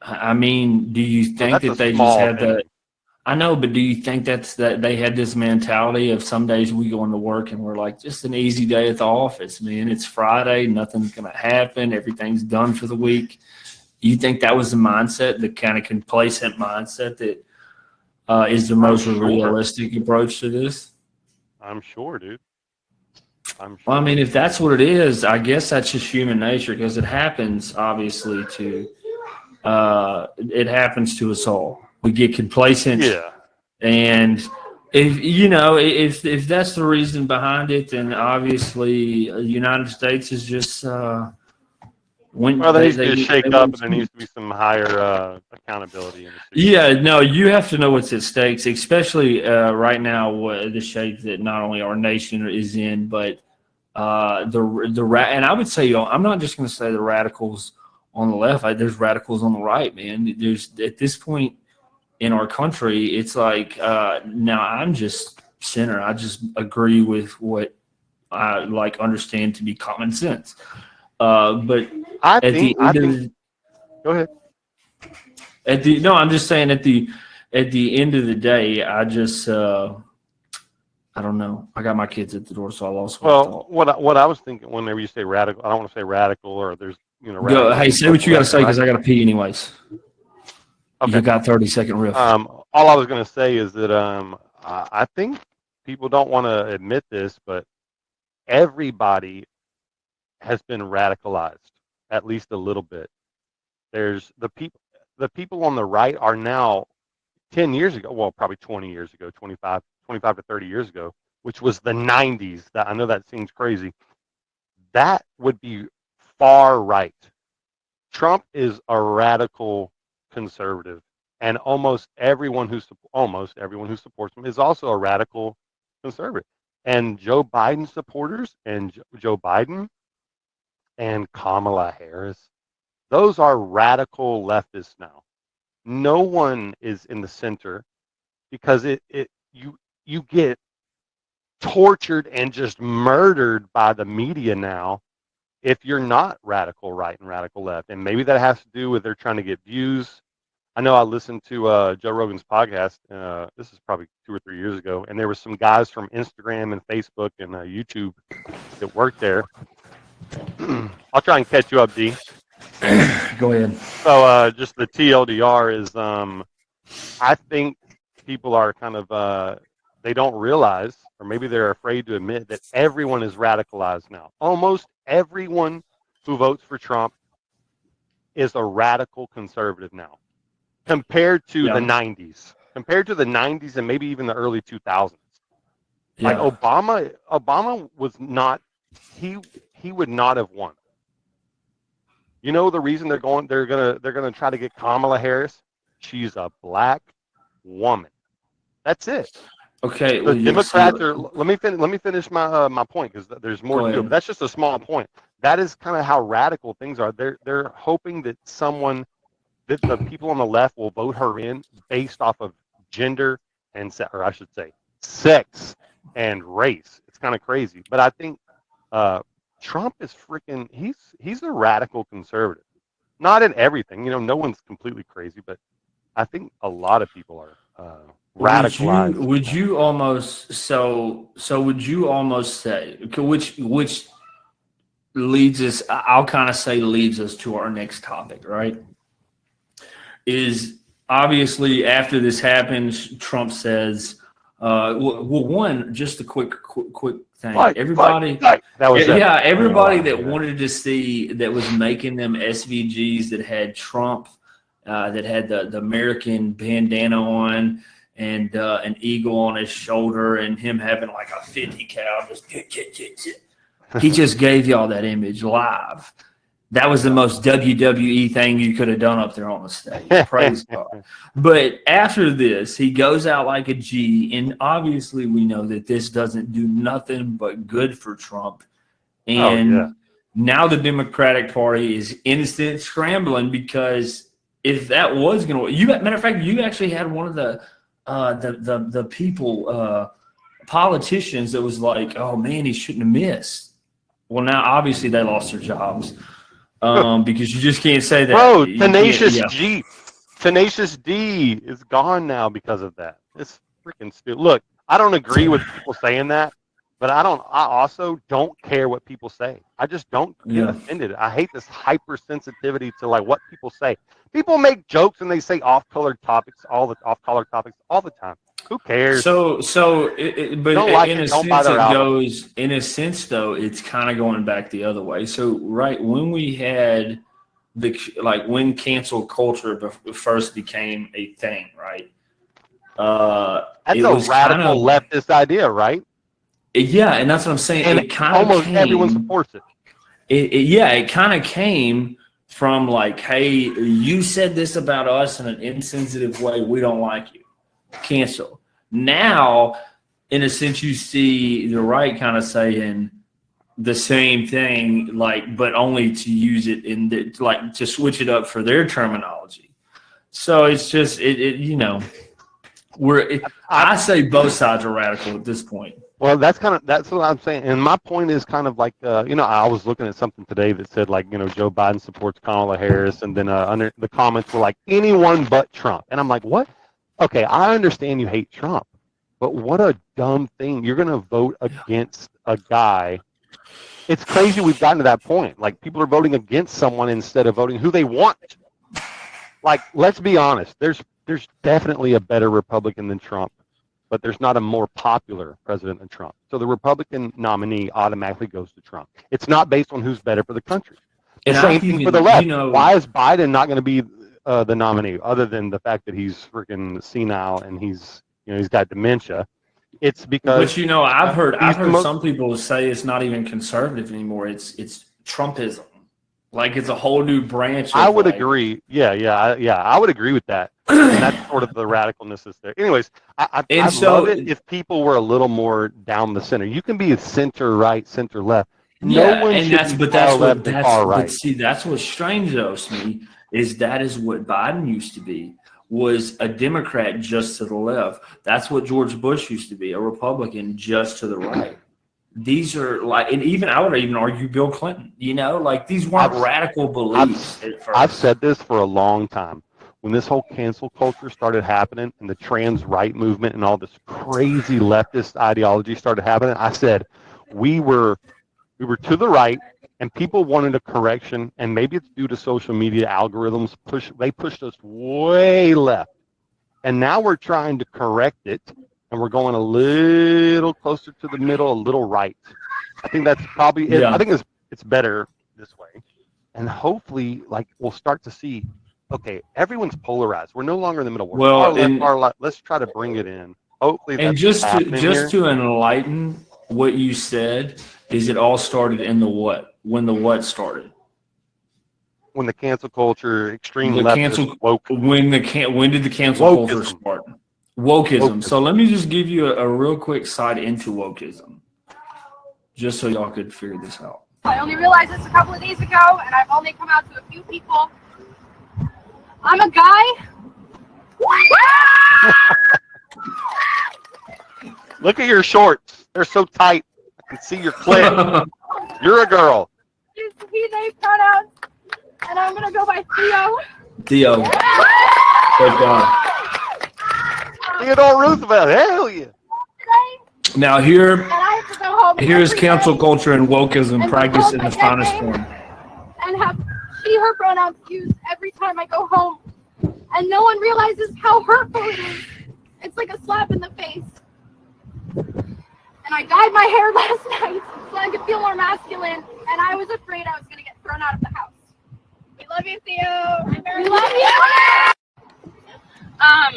I mean, do you think that they just had that? I know, but do you think that they had this mentality of some days we go into work and we're like, just an easy day at the office, man. It's Friday, nothing's gonna happen, everything's done for the week. You think that was the mindset, the kind of complacent mindset that is the most realistic approach to this? I'm sure, dude. Well, I mean, if that's what it is, I guess that's just human nature, because it happens, obviously, it happens to us all. We get complacent. Yeah. And if that's the reason behind it, then obviously the United States is just there needs to be a shake up, and there needs to be some higher accountability. Yeah, no, you have to know what's at stake, especially right now, the shape that not only our nation is in, but and I would say, I'm not just going to say the radicals on the left. There's radicals on the right, man. There's, at this point in our country, it's like now I'm just center. I just agree with what I understand to be common sense. But go ahead. I'm just saying at the end of the day, I just I don't know. I got my kids at the door, so I lost. Well, what I was thinking whenever you say radical, I don't want to say radical, or there's Go, hey, say what you got to say, because I got to pee anyways. Okay. You got 30-second riff. All I was going to say is that I think people don't want to admit this, but everybody has been radicalized at least a little bit. There's the people on the right are now 10 years ago, well, probably 20 years ago, 25 to 30 years ago, which was the 90s. That I know that seems crazy. That would be far right. Trump is a radical conservative, and almost everyone who supports him is also a radical conservative. And Joe Biden supporters and Joe Biden and Kamala Harris, those are radical leftists now. No one is in the center, because you get tortured and just murdered by the media now if you're not radical right and radical left, and maybe that has to do with they're trying to get views. I know I listened to Joe Rogan's podcast. This is probably 2 or 3 years ago, and there were some guys from Instagram and Facebook and YouTube that worked there. I'll try and catch you up, D. Go ahead. So just the TLDR is, I think people are kind of, they don't realize, or maybe they're afraid to admit that everyone is radicalized now. Almost everyone who votes for Trump is a radical conservative now, compared to the 90s, compared to the 90s and maybe even the early 2000s. Like Obama was not, he would not have won. You know the reason they're gonna try to get Kamala Harris? She's a black woman. That's it. Okay. The Democrats are. Let me finish my point, because there's more to it. But that's just a small point. That is kind of how radical things are. They're hoping that the people on the left will vote her in based off of gender and or I should say sex and race. It's kind of crazy. But I think Trump is freaking. He's a radical conservative. Not in everything. You know, no one's completely crazy, but I think a lot of people are radicalized. Would you almost would you almost say, which leads us? I'll kind of say leads us to our next topic, right? Is obviously after this happens, Trump says, one, just a quick thing. Everybody that wanted to see, that was making them SVGs that had Trump, that had the American bandana on and an eagle on his shoulder and him having like a 50 cal. He just gave y'all that image live. That was the most WWE thing you could have done up there on the stage. Praise God. But after this, he goes out like a G, and obviously we know that this doesn't do nothing but good for Trump. And now the Democratic Party is instant scrambling, because if that was going to, matter of fact, you actually had one of the people, politicians, that was like, oh man, he shouldn't have missed. Well, now obviously they lost their jobs. Because you just can't say that. Bro, Tenacious D is gone now because of that. It's freaking stupid. Look, I don't agree with people saying that, but I also don't care what people say. I just don't get offended. I hate this hypersensitivity to like what people say. People make jokes and they say off-color topics all the time. Who cares? But in a sense though, it's kind of going back the other way. So right when we had when cancel culture first became a thing, right? That's a radical leftist idea, right? Yeah, and that's what I'm saying. And it kind of almost everyone supports it. It kind of came from like, hey, you said this about us in an insensitive way. We don't like you. Cancel. Now, in a sense, you see the right kind of saying the same thing, but only to use it to switch it up for their terminology. So it's just I say both sides are radical at this point. Well, that's what I'm saying, and my point is kind of like I was looking at something today that said Joe Biden supports Kamala Harris, and then under the comments were like anyone but Trump, and I'm like, what? Okay, I understand you hate Trump, but what a dumb thing. You're going to vote against a guy. It's crazy we've gotten to that point. Like, people are voting against someone instead of voting who they want. Like, let's be honest. There's definitely a better Republican than Trump, but there's not a more popular president than Trump. So the Republican nominee automatically goes to Trump. It's not based on who's better for the country. The same thing for the left. Why is Biden not going to be the nominee, other than the fact that he's freaking senile and he's got dementia? It's because I've heard some people say it's not even conservative anymore. It's Trumpism. Like, it's a whole new branch. I would agree. I would agree with that. And that's sort of the radicalness is there. Anyways, I love it if people were a little more down the center. You can be center right, center left. No one should be far left and far right. But see, that's what's strange though, Smee, is that is what Biden used to be, was a Democrat just to the left. That's what George Bush used to be, a Republican just to the right. these are like, and even I would even argue Bill Clinton. You know, like these weren't radical beliefs at first. I've said this for a long time. When this whole cancel culture started happening and the trans right movement and all this crazy leftist ideology started happening, I said we were to the right and people wanted a correction, and maybe it's due to social media algorithms they pushed us way left. And now we're trying to correct it, and we're going a little closer to the middle, a little right. I think that's probably it. I think it's better this way. And hopefully like we'll start to see, okay, everyone's polarized. We're no longer in the middle. We're far left, far left. Let's try to bring it in. Hopefully that's and just to enlighten what you said, is it all started in the what? When the what started? When the cancel culture, extreme leftist, woke. When did the cancel culture start? Wokeism. So let me just give you a real quick side into wokeism, just so y'all could figure this out. I only realized this a couple of days ago, and I've only come out to a few people. I'm a guy. Look at your shorts. They're so tight. I can see your clit. You're a girl. Use he, they pronouns, and I'm going to go by Theo. Theo. Thank God. Theodore Roosevelt. Hell yeah. Now here's cancel culture and wokeism practiced in the finest form. And have she, her pronouns used every time I go home. And no one realizes how hurtful it is. It's like a slap in the face. And I dyed my hair last night so I could feel more masculine. And I was afraid I was going to get thrown out of the house. We love you, Theo. We love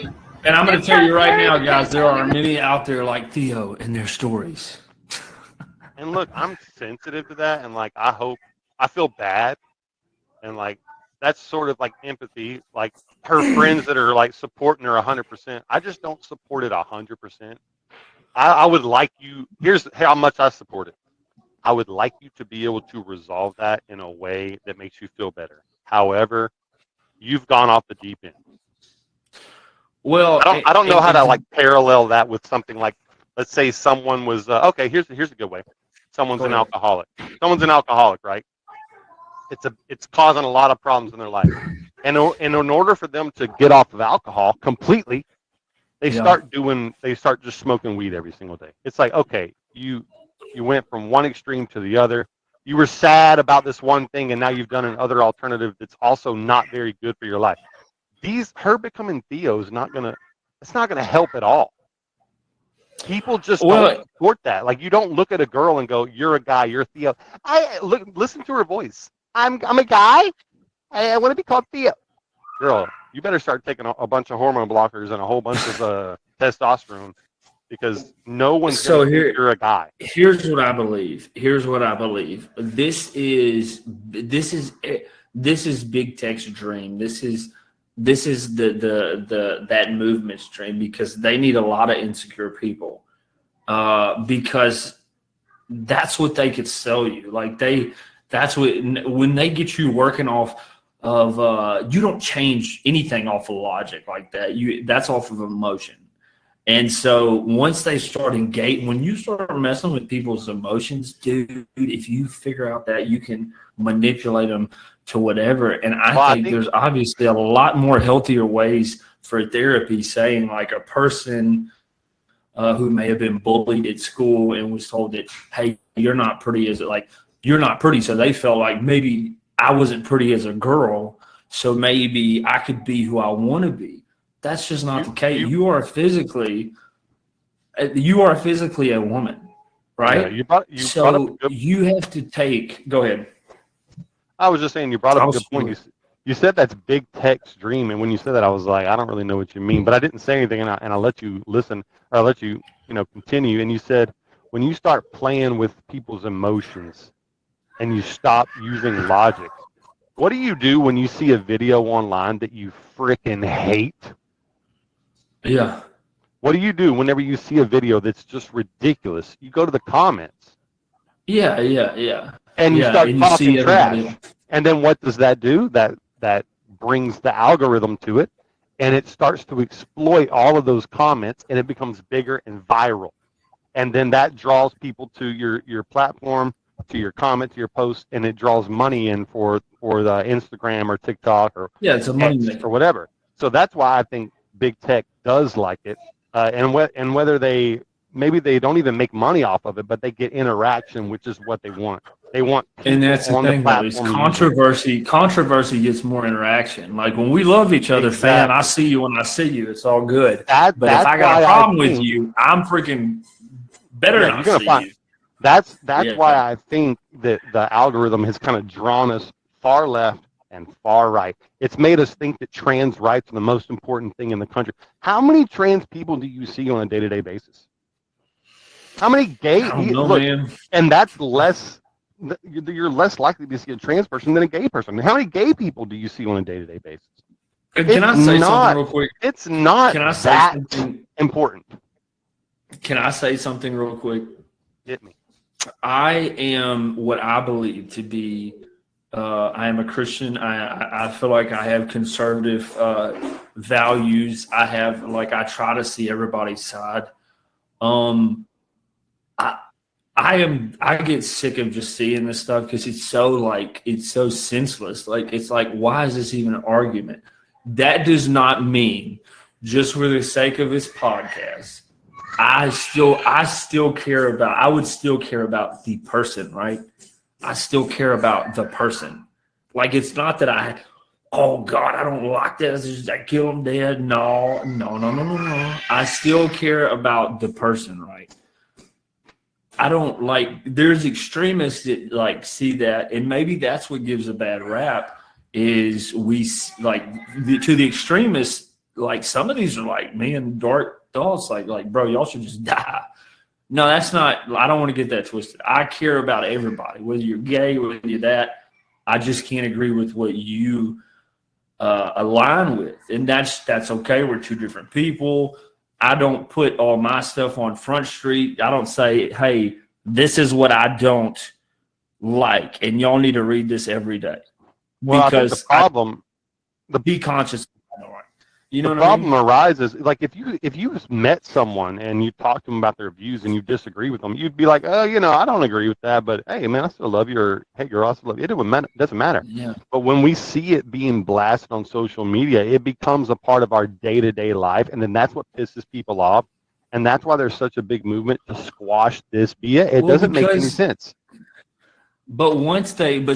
you. And I'm going to tell you right now, guys, there are many out there like Theo in their stories. And look, I'm sensitive to that, and like I feel bad, and like that's sort of like empathy. Like her friends that are like supporting her 100%. I just don't support it 100%. I would like you. Here's how much I support it. I would like you to be able to resolve that in a way that makes you feel better. However, you've gone off the deep end. Well, I don't know how to like parallel that with something like, let's say someone was okay. Here's a good way. Someone's an alcoholic. Someone's an alcoholic, right? It's causing a lot of problems in their life, and in order for them to get off of alcohol completely, they start just smoking weed every single day. It's like, okay, you went from one extreme to the other. You were sad about this one thing, and now you've done another alternative that's also not very good for your life. Her becoming Theo is not gonna help at all. People just don't support that. Like, you don't look at a girl and go, "You're a guy, you're Theo." Listen to her voice. I'm a guy. I want to be called Theo. Girl, you better start taking a bunch of hormone blockers and a whole bunch of testosterone, because no one's gonna think you're a guy. Here's what I believe. This is big tech's dream. This is that movement's dream, because they need a lot of insecure people, because that's what they could sell you. Like that's what, when they get you working off of, you don't change anything off of logic like that. That's off of emotion. And so once they start when you start messing with people's emotions, dude, if you figure out that you can manipulate them to whatever. And I think there's obviously a lot more healthier ways for therapy, saying like a person who may have been bullied at school and was told that, hey, you're not pretty you're not pretty. So they felt like maybe I wasn't pretty as a girl, so maybe I could be who I want to be. That's just not the case. You are physically a woman, right? Yeah, you have to take. Go ahead. I was just saying, you brought up a good point. You said that's big tech's dream, and when you said that, I was like, I don't really know what you mean, but I didn't say anything, and I let you listen, or I let you continue. And you said, when you start playing with people's emotions, and you stop using logic, what do you do when you see a video online that you freaking hate? Yeah. What do you do whenever you see a video that's just ridiculous? You go to the comments. Yeah. And you start talking trash. And then what does that do? That brings the algorithm to it, and it starts to exploit all of those comments, and it becomes bigger and viral. and then that draws people to your platform, to your comment, to your post, and it draws money in for the Instagram or TikTok or Yeah, it's a money X maker. or whatever. So that's why I think big tech does like it, and whether maybe they don't even make money off of it, but they get interaction, which is what they want. They want people And that's the on thing, the though, is platform. controversy gets more interaction. Like when we love each other, fan, Exactly. I see you when I see you. It's all good. That- But if that's I got a why I problem with think- you, I'm freaking better Yeah, than I you're gonna see find- you. That's Yeah. why I think that the algorithm has kind of drawn us far left and far right. It's made us think that trans rights are the most important thing in the country. How many trans people do you see on a day-to-day basis? How many gay? I don't know, look, man. and that's less. You're less likely to see a trans person than a gay person. How many gay people do you see on a day-to-day basis? Can I It's say not- something real quick? It's not Can I say that something? important. Can I say something real quick? Hit me. I am what I believe to be. I am a Christian. I feel like I have conservative values. I try to see everybody's side. I get sick of just seeing this stuff because it's so senseless. Like it's like, why is this even an argument? That does not mean just for the sake of this podcast. I would still care about the person, right? I still care about the person. Like it's not that oh God, I don't like this. I kill them dead. No. I still care about the person, right? I don't there's extremists that see that, and maybe that's what gives a bad rap is to the extremists, some of these are me and dark thoughts, bro, y'all should just die. No, that's not, I don't want to get that twisted. I care about everybody, whether you're gay, whether you're that. I just can't agree with what you align with. And that's okay. We're two different people. I don't put all my stuff on Front Street. I don't say, hey, this is what I don't like, and y'all need to read this every day. Well, Because I think the problem, be conscious. You know the what I mean? problem arises if you met someone and you talk to them about their views and you disagree with them, you'd be like, oh, I don't agree with that, but hey, man, I still love you. Or hey, girl, I still love you. It doesn't matter. Yeah. But when we see it being blasted on social media, it becomes a part of our day-to-day life, and then that's what pisses people off, and that's why there's such a big movement to squash this BS. It doesn't make any sense. But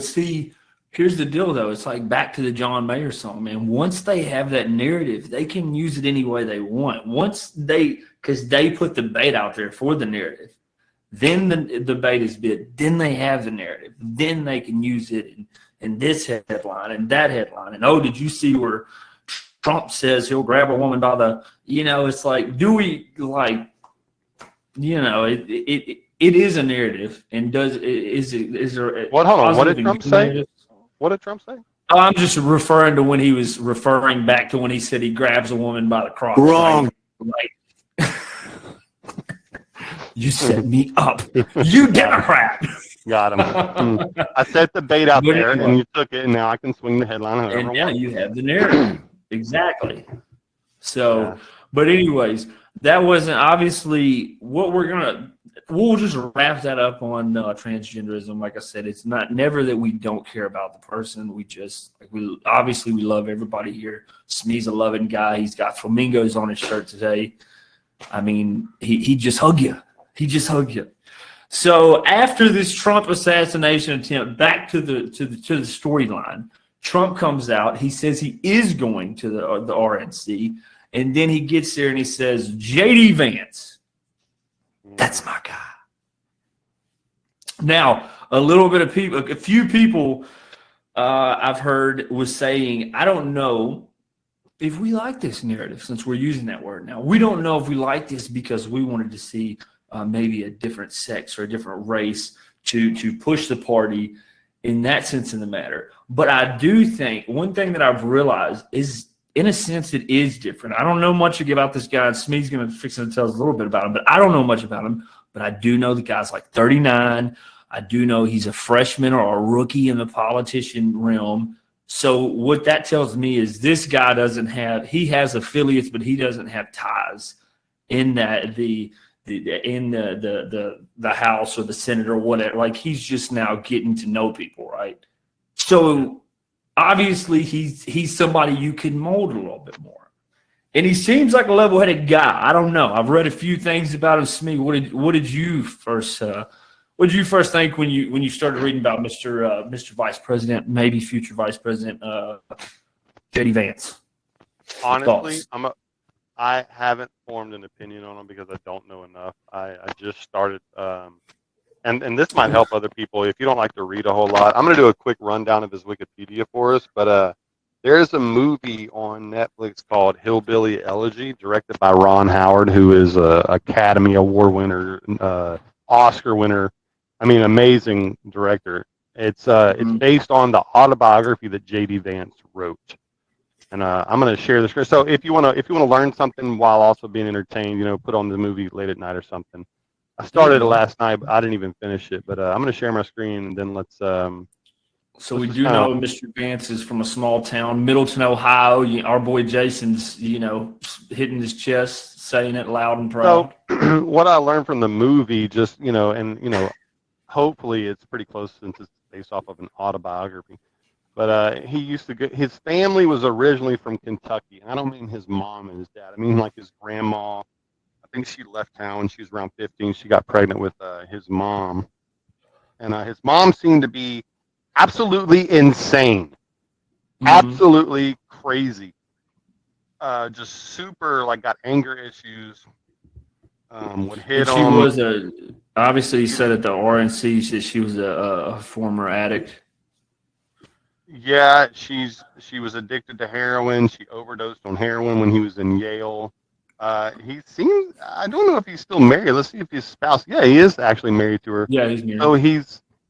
see, here's the deal, though. It's like back to the John Mayer song, man. Once they have that narrative, they can use it any way they want. Because they put the bait out there for the narrative. Then the bait is bit. Then they have the narrative. Then they can use it in this headline and that headline. And, oh, did you see where Trump says he'll grab a woman by the, it's like, do we it is a narrative. And is there Hold on. What did positive Trump and say? negative? What did Trump say? Oh, I'm just referring to when he was referring back to when he said he grabs a woman by the crotch. Wrong. Like, you set me up. You Democrat. Got him. I set the bait out But there, anyway. and you took it, and now I can swing the headline. however And I yeah, want. you have the narrative. Exactly. So, Yeah. but anyways, that wasn't obviously what we'll just wrap that up on transgenderism. Like I said, it's never that we don't care about the person. We just, we love everybody here. Smee's a loving guy. He's got flamingos on his shirt today. I mean, he just hug you. He just hug you. So after this Trump assassination attempt, back to the storyline, Trump comes out. He says he is going to the RNC, and then he gets there and he says, J.D. Vance, that's my guy. Now, a few people I've heard was saying, I don't know if we like this narrative, since we're using that word now. We don't know if we like this because we wanted to see maybe a different sex or a different race to push the party in that sense of the matter. But I do think one thing that I've realized is, in a sense, it is different. I don't know much about this guy. Smee's going to fix it and tell us a little bit about him, but I don't know much about him. But I do know the guy's like 39. I do know he's a freshman or a rookie in the politician realm. So what that tells me is this guy he has affiliates, but he doesn't have ties in that the in the House or the Senate or whatever. Like he's just now getting to know people, right? So obviously he's somebody you can mold a little bit more. And he seems like a level-headed guy. I don't know. I've read a few things about him. Smee, what did you first think when you started reading about Mr. Vice President, maybe future Vice President JD Vance? Honestly, I haven't formed an opinion on him because I don't know enough. I just started, and this might help other people if you don't like to read a whole lot. I'm going to do a quick rundown of his Wikipedia for us, but there's a movie on Netflix called Hillbilly Elegy, directed by Ron Howard, who is a Academy Award winner, Oscar winner. I mean, amazing director. It's based on the autobiography that J.D. Vance wrote, and I'm going to share the screen. So if you want to learn something while also being entertained, put on the movie late at night or something. I started it last night, but I didn't even finish it. But I'm going to share my screen, and then let's. So we do know Mr. Vance is from a small town, Middleton, Ohio. Our boy Jason's, hitting his chest, saying it loud and proud. So what I learned from the movie, just hopefully it's pretty close since it's based off of an autobiography. But his family was originally from Kentucky. I don't mean his mom and his dad. I mean like his grandma. I think she left town when she was around 15. She got pregnant with his mom, and his mom seemed to be absolutely insane, absolutely crazy, just super, got anger issues, would hit on. She was obviously you said at the RNC that she was a former addict. Yeah, she was addicted to heroin. She overdosed on heroin when he was in Yale. He seems, I don't know if he's still married. Let's see if his spouse, yeah, he is actually married to her. Yeah, he's married. So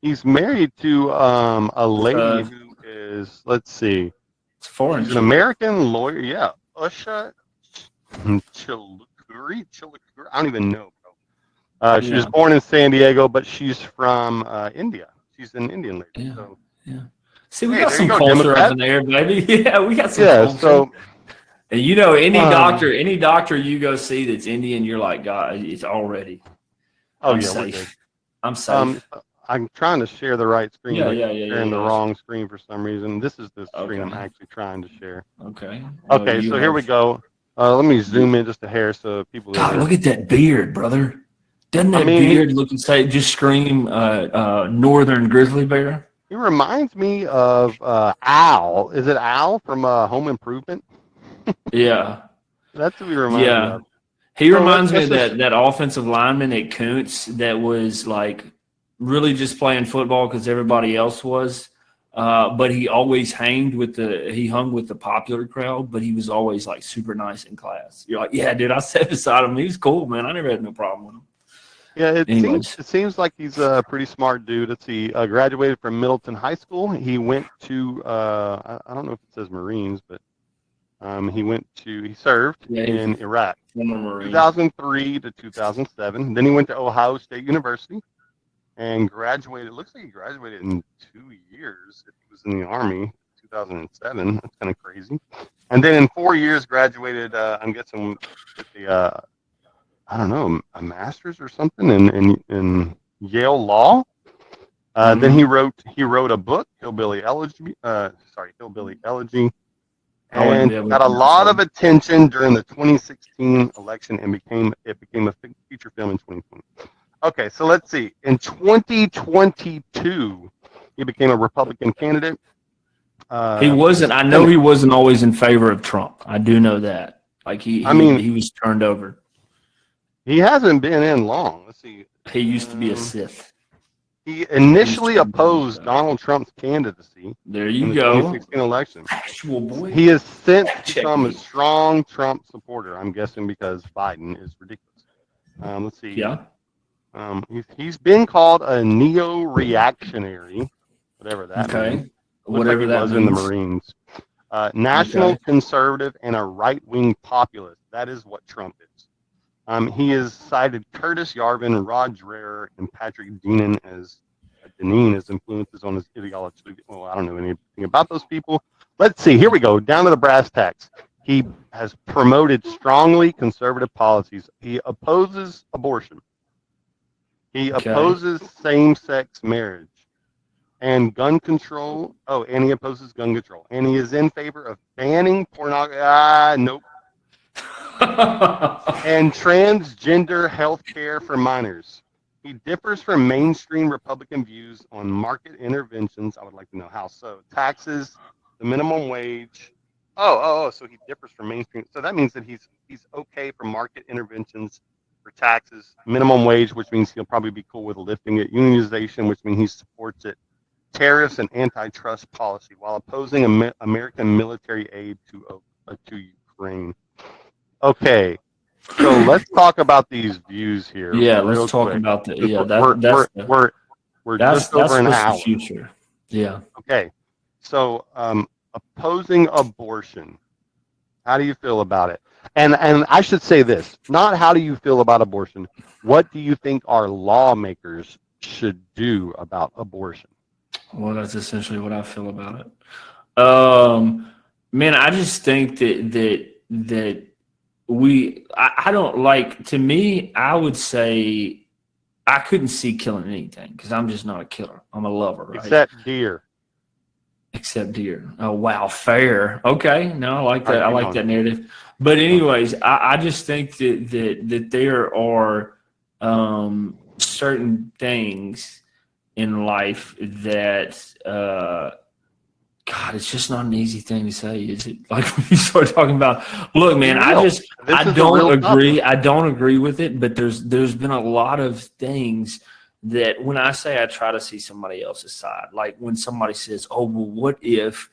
he's married to a lady who is, let's see, it's foreign. She's an American lawyer. Yeah, Usha Chilukuri. I don't even know, bro. She was born in San Diego, but she's from India. She's an Indian lady. Yeah. So. Yeah. See, we got some culture up in there, baby. Yeah, we got some culture. So. And any doctor you go see that's Indian, you're like, God, it's already. I'm safe. I'm safe. I'm trying to share the right screen. Sharing the yeah. wrong screen for some reason. This is the screen I'm actually trying to share. Okay. Okay, so here we go. Let me zoom in just a hair so people. God, look at that beard, brother. Doesn't that beard look and say just scream northern grizzly bear? He reminds me of Al. Is it Al from Home Improvement? Yeah. That's what he reminds me of. He reminds me of that offensive lineman at Koontz that was really just playing football because everybody else was. But he always hung with the popular crowd, but he was always super nice in class. You're like, yeah, dude, I sat beside him. He was cool, man. I never had no problem with him. Yeah, it seems like he's a pretty smart dude. Let's see, graduated from Middleton High School. He went to, I don't know if it says Marines, but he served in Iraq, 2003 to 2007. Then he went to Ohio State University and graduated. It looks like he graduated in 2 years. If he was in the Army, 2007. That's kind of crazy. And then in 4 years, graduated. I'm guessing with the I don't know, a master's or something in Yale Law. Then he wrote a book, Hillbilly Elegy. Hillbilly Elegy, and got a lot of attention during the 2016 election, and it became a feature film in 2020. Okay, so let's see. In 2022, he became a Republican candidate. He wasn't. I know he wasn't always in favor of Trump. I do know that. He was turned over. He hasn't been in long. Let's see. He used to be a Sith. He initially opposed Donald Trump's candidacy. There you go. 2016 election. Actual boy. He has since become a strong Trump supporter. I'm guessing because Biden is ridiculous. Let's see. Yeah. He's been called a neo-reactionary, whatever that means. Whatever that was in the Marines. National conservative and a right-wing populist. That is what Trump is. He has cited Curtis Yarvin, Rod Dreher, and Patrick Deneen as influences on his ideology. Well, I don't know anything about those people. Let's see. Here we go. Down to the brass tacks. He has promoted strongly conservative policies. He opposes abortion. He Okay. opposes same-sex marriage and gun control. Oh, and he opposes gun control. And he is in favor of banning pornography. Nope. And transgender health care for minors. He differs from mainstream Republican views on market interventions. I would like to know how so. Taxes, the minimum wage. So he differs from mainstream. So that means that he's okay for market interventions, for taxes, minimum wage, which means he'll probably be cool with lifting it, unionization, which means he supports it, tariffs and antitrust policy, while opposing American military aid to Ukraine. Okay, so let's talk about these views here. Yeah, real let's talk quick. about the. Because Yeah, we're that's just over an what's hour. the future. Yeah. Okay, so opposing abortion. How do you feel about it? And I should say this: not how do you feel about abortion. What do you think our lawmakers should do about abortion? Well, that's essentially what I feel about it. Man, I just think that I don't like. To me, I would say I couldn't see killing anything because I'm just not a killer. I'm a lover, right? Except deer. Except deer. Oh wow, fair. Okay, no, I like that. I like on. that narrative. But anyways, I just think that there are certain things in life that God, it's just not an easy thing to say, is it? Like when you start talking about, look, man, I don't agree. I don't agree with it, but there's been a lot of things that when I say I try to see somebody else's side, like when somebody says, oh, well, what if,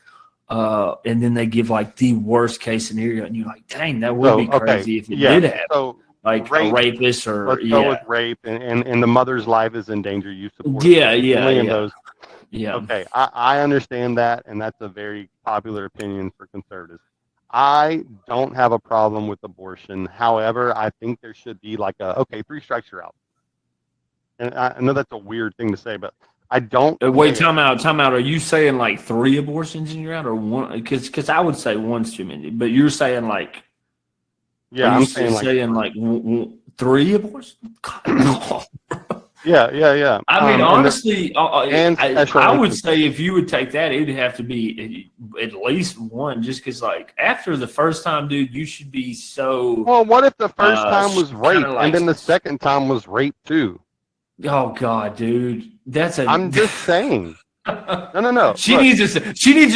and then they give like the worst case scenario, and you're like, dang, that would be crazy if it did happen. So like rape, a rapist or let's go with rape, and the mother's life is in danger. You support those. Yeah. Okay, I understand that, and that's a very popular opinion for conservatives. I don't have a problem with abortion. However, I think there should be like 3 strikes you're out. And I know that's a weird thing to say, but I don't. Wait, time out. Are you saying like 3 abortions and you're out, or one? Because I would say one's too many, but you're saying like. Yeah, I'm saying like 3 abortions. God, Yeah. I mean, honestly, I would say if you would take that, it would have to be at least 1, just because, like, after the first time, dude, you should be so. Well, what if the first time was rape, and then the second time was rape too? Oh God, dude, I'm just saying. No. She needs to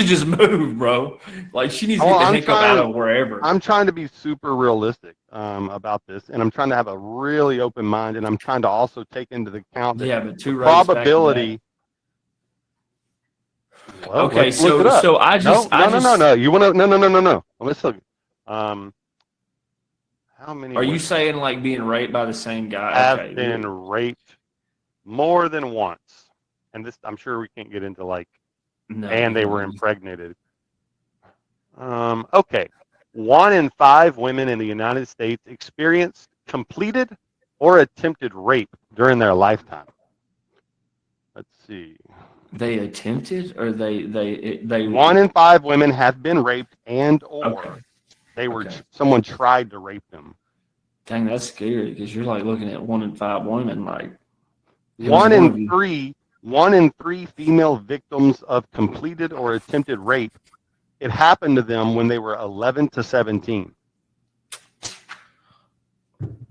just move, bro. Like she needs to get the heck up out of wherever. I'm trying to be super realistic about this, and I'm trying to have a really open mind, and I'm trying to also take into account the probability. Well, okay, so I just no. You want to no. Let's look. How many? Are you saying like being raped by the same guy? Have been raped more than once. And this, I'm sure we can't get into and they were impregnated. Okay. 1 in 5 women in the United States experienced completed or attempted rape during their lifetime. Let's see. They attempted, or they 1 in 5 women have been raped or someone tried to rape them. Dang, that's scary because you're like looking at 1 in 5 women like. 1 in 3 female victims of completed or attempted rape, it happened to them when they were 11 to 17.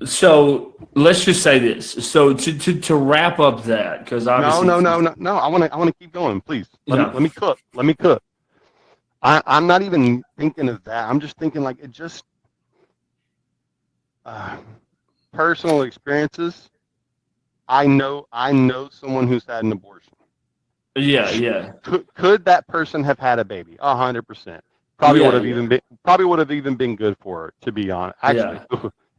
So let's just say this. So to wrap up that, because obviously no. I want to keep going, please. Let me cook. I'm not even thinking of that. I'm just thinking like it just personal experiences. I know someone who's had an abortion. Yeah. Could that person have had a baby? 100%. Probably would have even been good for her, to be honest. Actually,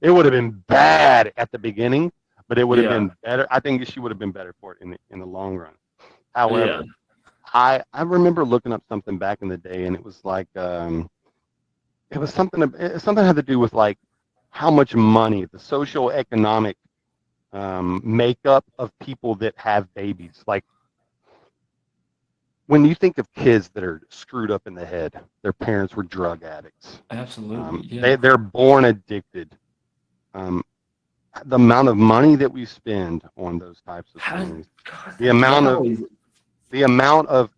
it would have been bad at the beginning, but it would have been better. I think she would have been better for it in the long run. However, I remember looking up something back in the day, and it was like something had to do with like how much money, the socioeconomic makeup of people that have babies. Like when you think of kids that are screwed up in the head, their parents were drug addicts. Absolutely. Yeah. They're born addicted. The amount of money that we spend on those types of things, the amount of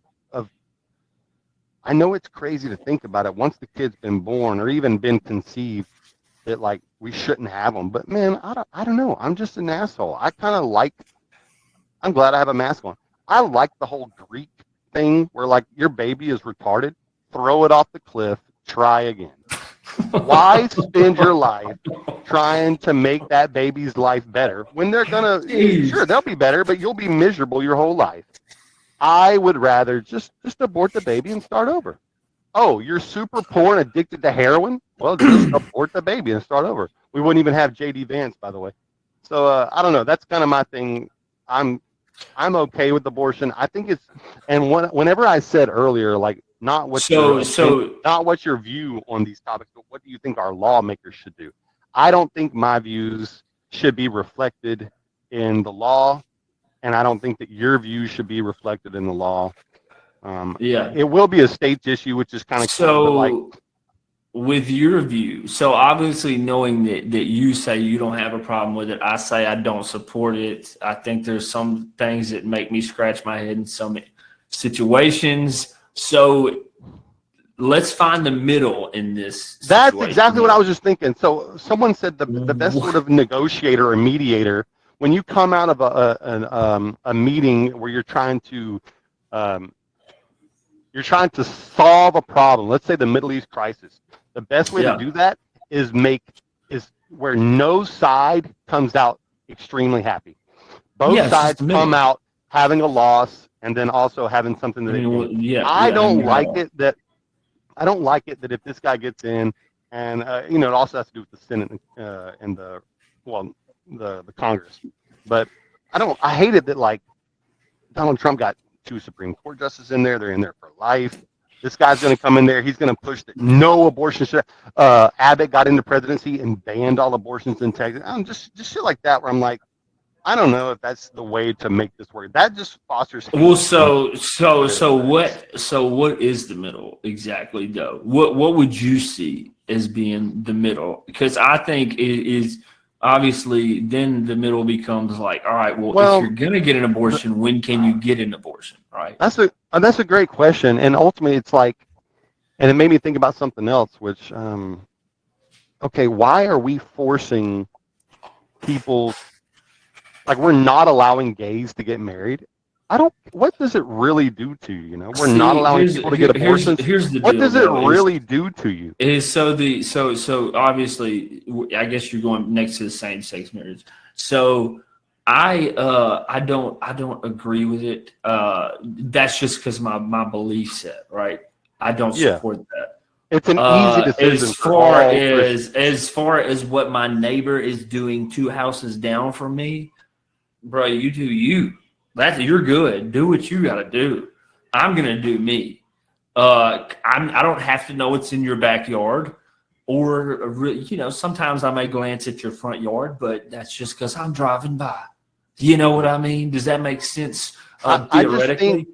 I know it's crazy to think about it. Once the kid's been born or even been conceived, that like we shouldn't have them. But man, I don't know. I'm just an asshole. I'm glad I have a mask on. I like the whole Greek thing where like your baby is retarded, throw it off the cliff, try again. Why spend your life trying to make that baby's life better when they're gonna sure they'll be better, but you'll be miserable your whole life. I would rather just abort the baby and start over. Oh, you're super poor and addicted to heroin? Well, just abort the baby and start over. We wouldn't even have JD Vance, by the way. So I don't know. That's kind of my thing. I'm okay with abortion. I think it's whenever I said earlier, like not what not what's your view on these topics, but what do you think our lawmakers should do? I don't think my views should be reflected in the law, and I don't think that your views should be reflected in the law. It will be a state issue, which is kind of so. With your view, so obviously knowing that you say you don't have a problem with it, I say I don't support it. I think there's some things that make me scratch my head in some situations. So let's find the middle in this situation. That's exactly what I was just thinking. So someone said the best sort of negotiator or mediator, when you come out of a meeting where you're trying to solve a problem, let's say the Middle East crisis. The best way to do that is where no side comes out extremely happy. Both sides come out having a loss and then also having something that I don't like it that if this guy gets in and it also has to do with the Senate and the Congress. But I hate it that like Donald Trump got 2 Supreme Court justices in there. They're in there for life. This guy's going to come in there. He's going to push that no abortion should. Abbott got into presidency and banned all abortions in Texas. Just shit like that. Where I'm like, I don't know if that's the way to make this work. That just fosters. Well, so what is the middle exactly though? What would you see as being the middle? Because I think it is obviously then the middle becomes like, all right, well if you're going to get an abortion, when can you get an abortion? Right. That's a great question, and ultimately it's like, and it made me think about something else, which, okay, why are we forcing people, like we're not allowing gays to get married? What does it really do to you? We're not allowing people to get abortions. What does it really do to you? So obviously, I guess you're going next to the same-sex marriage. So I don't agree with it. That's just because my belief set, right? I don't support that. It's an easy decision. As far as what my neighbor is doing 2 houses down from me, bro, you do you. You're good. Do what you got to do. I'm gonna do me. I don't have to know what's in your backyard, or sometimes I may glance at your front yard, but that's just because I'm driving by. You know what I mean? Does that make sense theoretically?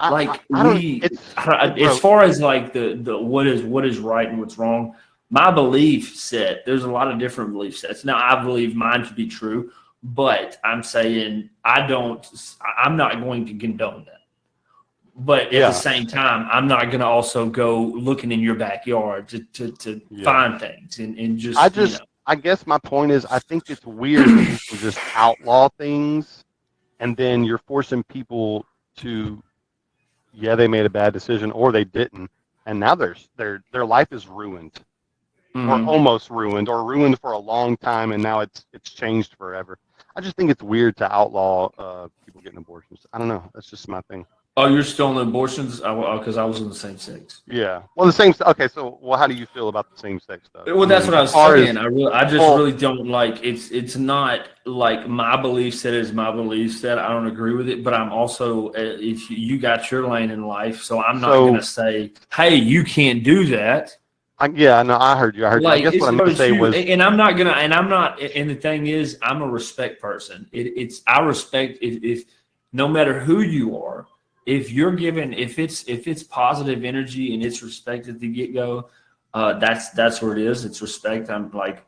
As far as like the what is right and what's wrong, my belief set. There's a lot of different belief sets. Now I believe mine to be true. But I'm saying I'm not going to condone that. But at the same time, I'm not going to also go looking in your backyard to find things and just. I guess my point is, I think it's weird that you can just outlaw things, and then you're forcing people to, they made a bad decision or they didn't, and now their life is ruined, or almost ruined, or ruined for a long time, and now it's changed forever. I just think it's weird to outlaw people getting abortions. I don't know. That's just my thing. Oh, you're still in abortions? Because I was in the same sex. Yeah. Well, the same. Okay. So, how do you feel about the same sex stuff? Well, that's what I was saying. I just really don't like. It's not like my belief set is my belief set. I don't agree with it, but I'm also if you got your lane in life, so I'm not going to say, hey, you can't do that. I heard you. I guess what I'm going to say was, and the thing is, I'm a respect person. I respect if no matter who you are, if it's positive energy and it's respect at the get go, that's where it is. It's respect. I'm like,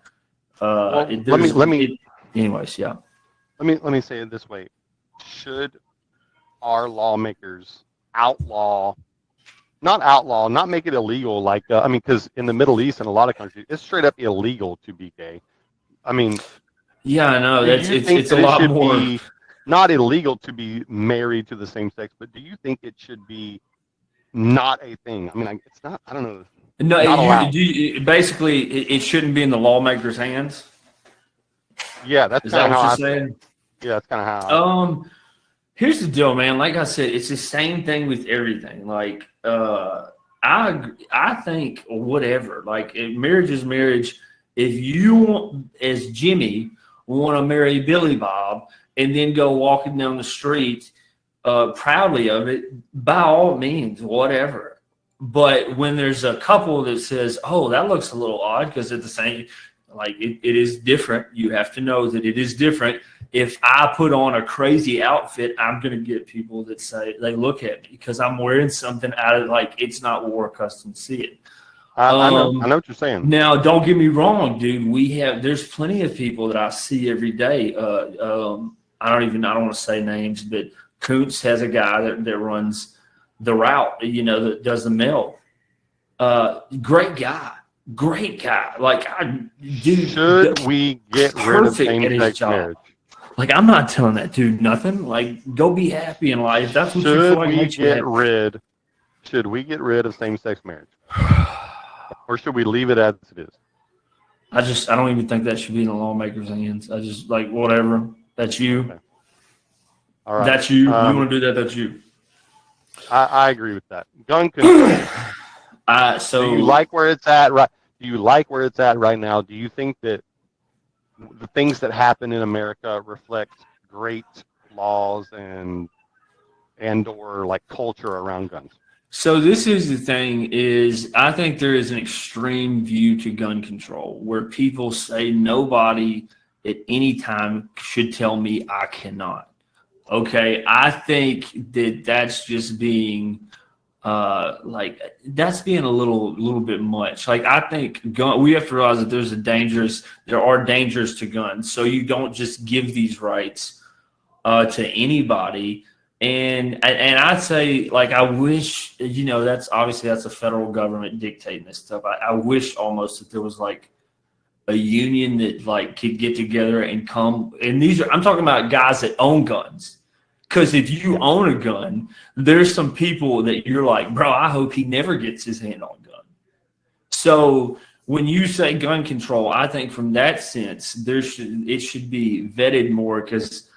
anyways, yeah. Let me say it this way: should our lawmakers not make it illegal? Like, because in the Middle East and a lot of countries, it's straight up illegal to be gay. I mean, yeah, I know it's a it lot should more. be not illegal to be married to the same sex, but do you think it should be not a thing? I mean, it's not. I don't know. No, basically, it shouldn't be in the lawmakers' hands. Yeah, that's Is that kind of what how you're saying? Yeah, that's kind of how. Here's the deal, man. Like I said, it's the same thing with everything. Like, I think whatever. Like, marriage is marriage. If you want, as Jimmy, want to marry Billy Bob and then go walking down the street proudly of it, by all means, whatever. But when there's a couple that says, "Oh, that looks a little odd," because at the same, like it is different. You have to know that it is different. If I put on a crazy outfit, I'm going to get people that say they look at me because I'm wearing something out of like it's not what we're accustomed to seeing. I know what you're saying. Now, don't get me wrong, dude. There's plenty of people that I see every day. I don't want to say names, but Koontz has a guy that runs the route, that does the mail. Great guy. Like, should we get rid of same-sex marriage? Like, I'm not telling that dude nothing. Like, go be happy in life. That's what you feel like makes you happy. Should we get rid of same-sex marriage? Or should we leave it as it is? I don't even think that should be in the lawmakers' hands. I just, like, whatever. That's you. Okay. All right. That's you. You want to do that, that's you. I agree with that. Gun control. Do you like where it's at right? Do you like where it's at right now? Do you think that the things that happen in America reflect great laws and or like culture around guns? So this is the thing is I think there is an extreme view to gun control where people say nobody at any time should tell me I cannot. Okay, I think that's just being that's being a little bit much. Like, I think we have to realize that there are dangers to guns. So you don't just give these rights to anybody. And I'd say, like, I wish, that's a federal government dictating this stuff. I wish almost that there was like a union that like could get together and come. And I'm talking about guys that own guns. Because if you own a gun, there's some people that you're like, bro, I hope he never gets his hand on a gun. So when you say gun control, I think from that sense, it should be vetted more because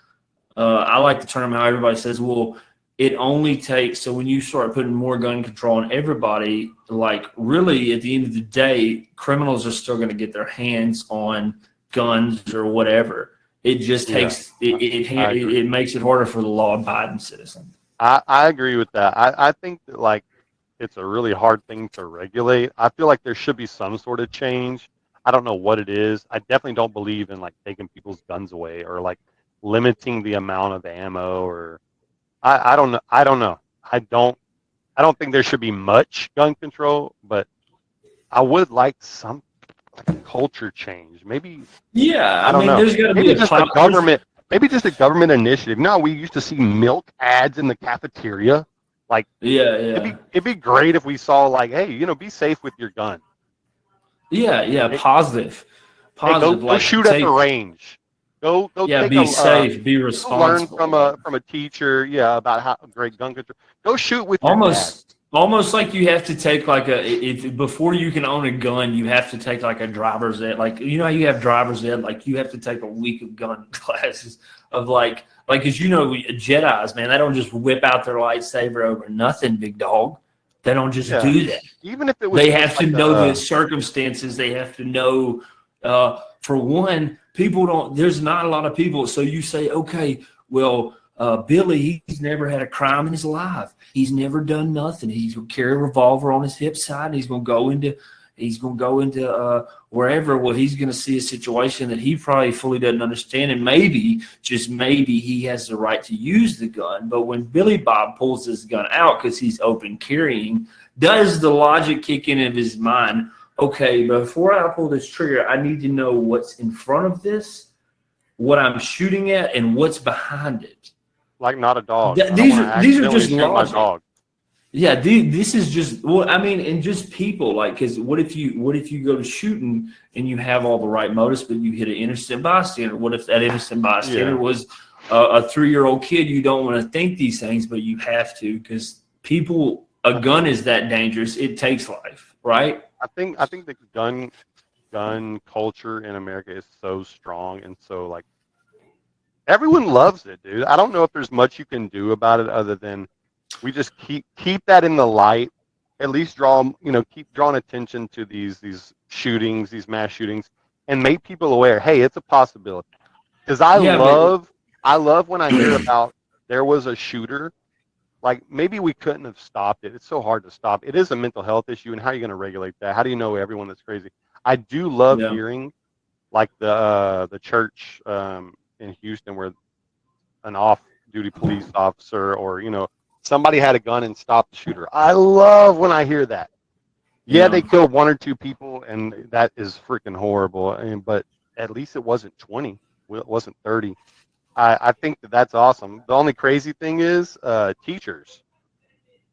I like the term how everybody says, well, it only takes. So when you start putting more gun control on everybody, like really at the end of the day, criminals are still going to get their hands on guns or whatever. It just takes it makes it harder for the law-abiding citizen. I agree with that. I think that like it's a really hard thing to regulate. I feel like there should be some sort of change. I don't know what it is. I definitely don't believe in like taking people's guns away or like limiting the amount of ammo or I don't know. I don't think there should be much gun control, but I would like some culture change. Maybe yeah, I don't know. There's gotta maybe be just a government. Maybe just a government initiative. No, we used to see milk ads in the cafeteria. Like, it'd be great if we saw like, hey, be safe with your gun. Yeah, positive. Hey, go shoot at the range. Go. Yeah, be safe, be responsible. Learn from a teacher. Yeah, about how great gun control. Go shoot with your dad. Almost like you have to take like before you can own a gun, you have to take like a driver's ed. Like, how you have driver's ed, like you have to take a week of gun classes of like, cause Jedis, man, they don't just whip out their lightsaber over nothing, big dog. They don't just do that. Even if it was, they have to know the circumstances. They have to know, for one, there's not a lot of people. So you say, okay, well, Billy, he's never had a crime in his life. He's never done nothing. He's going to carry a revolver on his hip side, and he's going to go into He's going to go into wherever. Well, he's going to see a situation that he probably fully doesn't understand, and maybe, just maybe, he has the right to use the gun. But when Billy Bob pulls his gun out because he's open carrying, does the logic kick in his mind? Okay, before I pull this trigger, I need to know what's in front of this, what I'm shooting at, and what's behind it. Like not a dog. These are just my logic. dog. Yeah, this is just, well, I mean, and just people, like, because what if you go to shooting and you have all the right motives, but you hit an innocent bystander? What if that innocent bystander was a 3-year-old kid? You don't want to think these things, but you have to, because a gun is that dangerous. It takes life, right? I think the gun culture in America is so strong and so, like, everyone loves it, dude. I don't know if there's much you can do about it other than we just keep that in the light. At least keep drawing attention to these shootings, these mass shootings, and make people aware. Hey, it's a possibility. Because I love when I hear about there was a shooter. Like, maybe we couldn't have stopped it. It's so hard to stop. It is a mental health issue, and how are you going to regulate that? How do you know everyone that's crazy? I do love hearing, like, the church in Houston where an off-duty police officer or, somebody had a gun and stopped the shooter. I love when I hear that. Yeah, they killed 1 or 2 people, and that is freaking horrible. But at least it wasn't 20. It wasn't 30. I think that's awesome. The only crazy thing is teachers.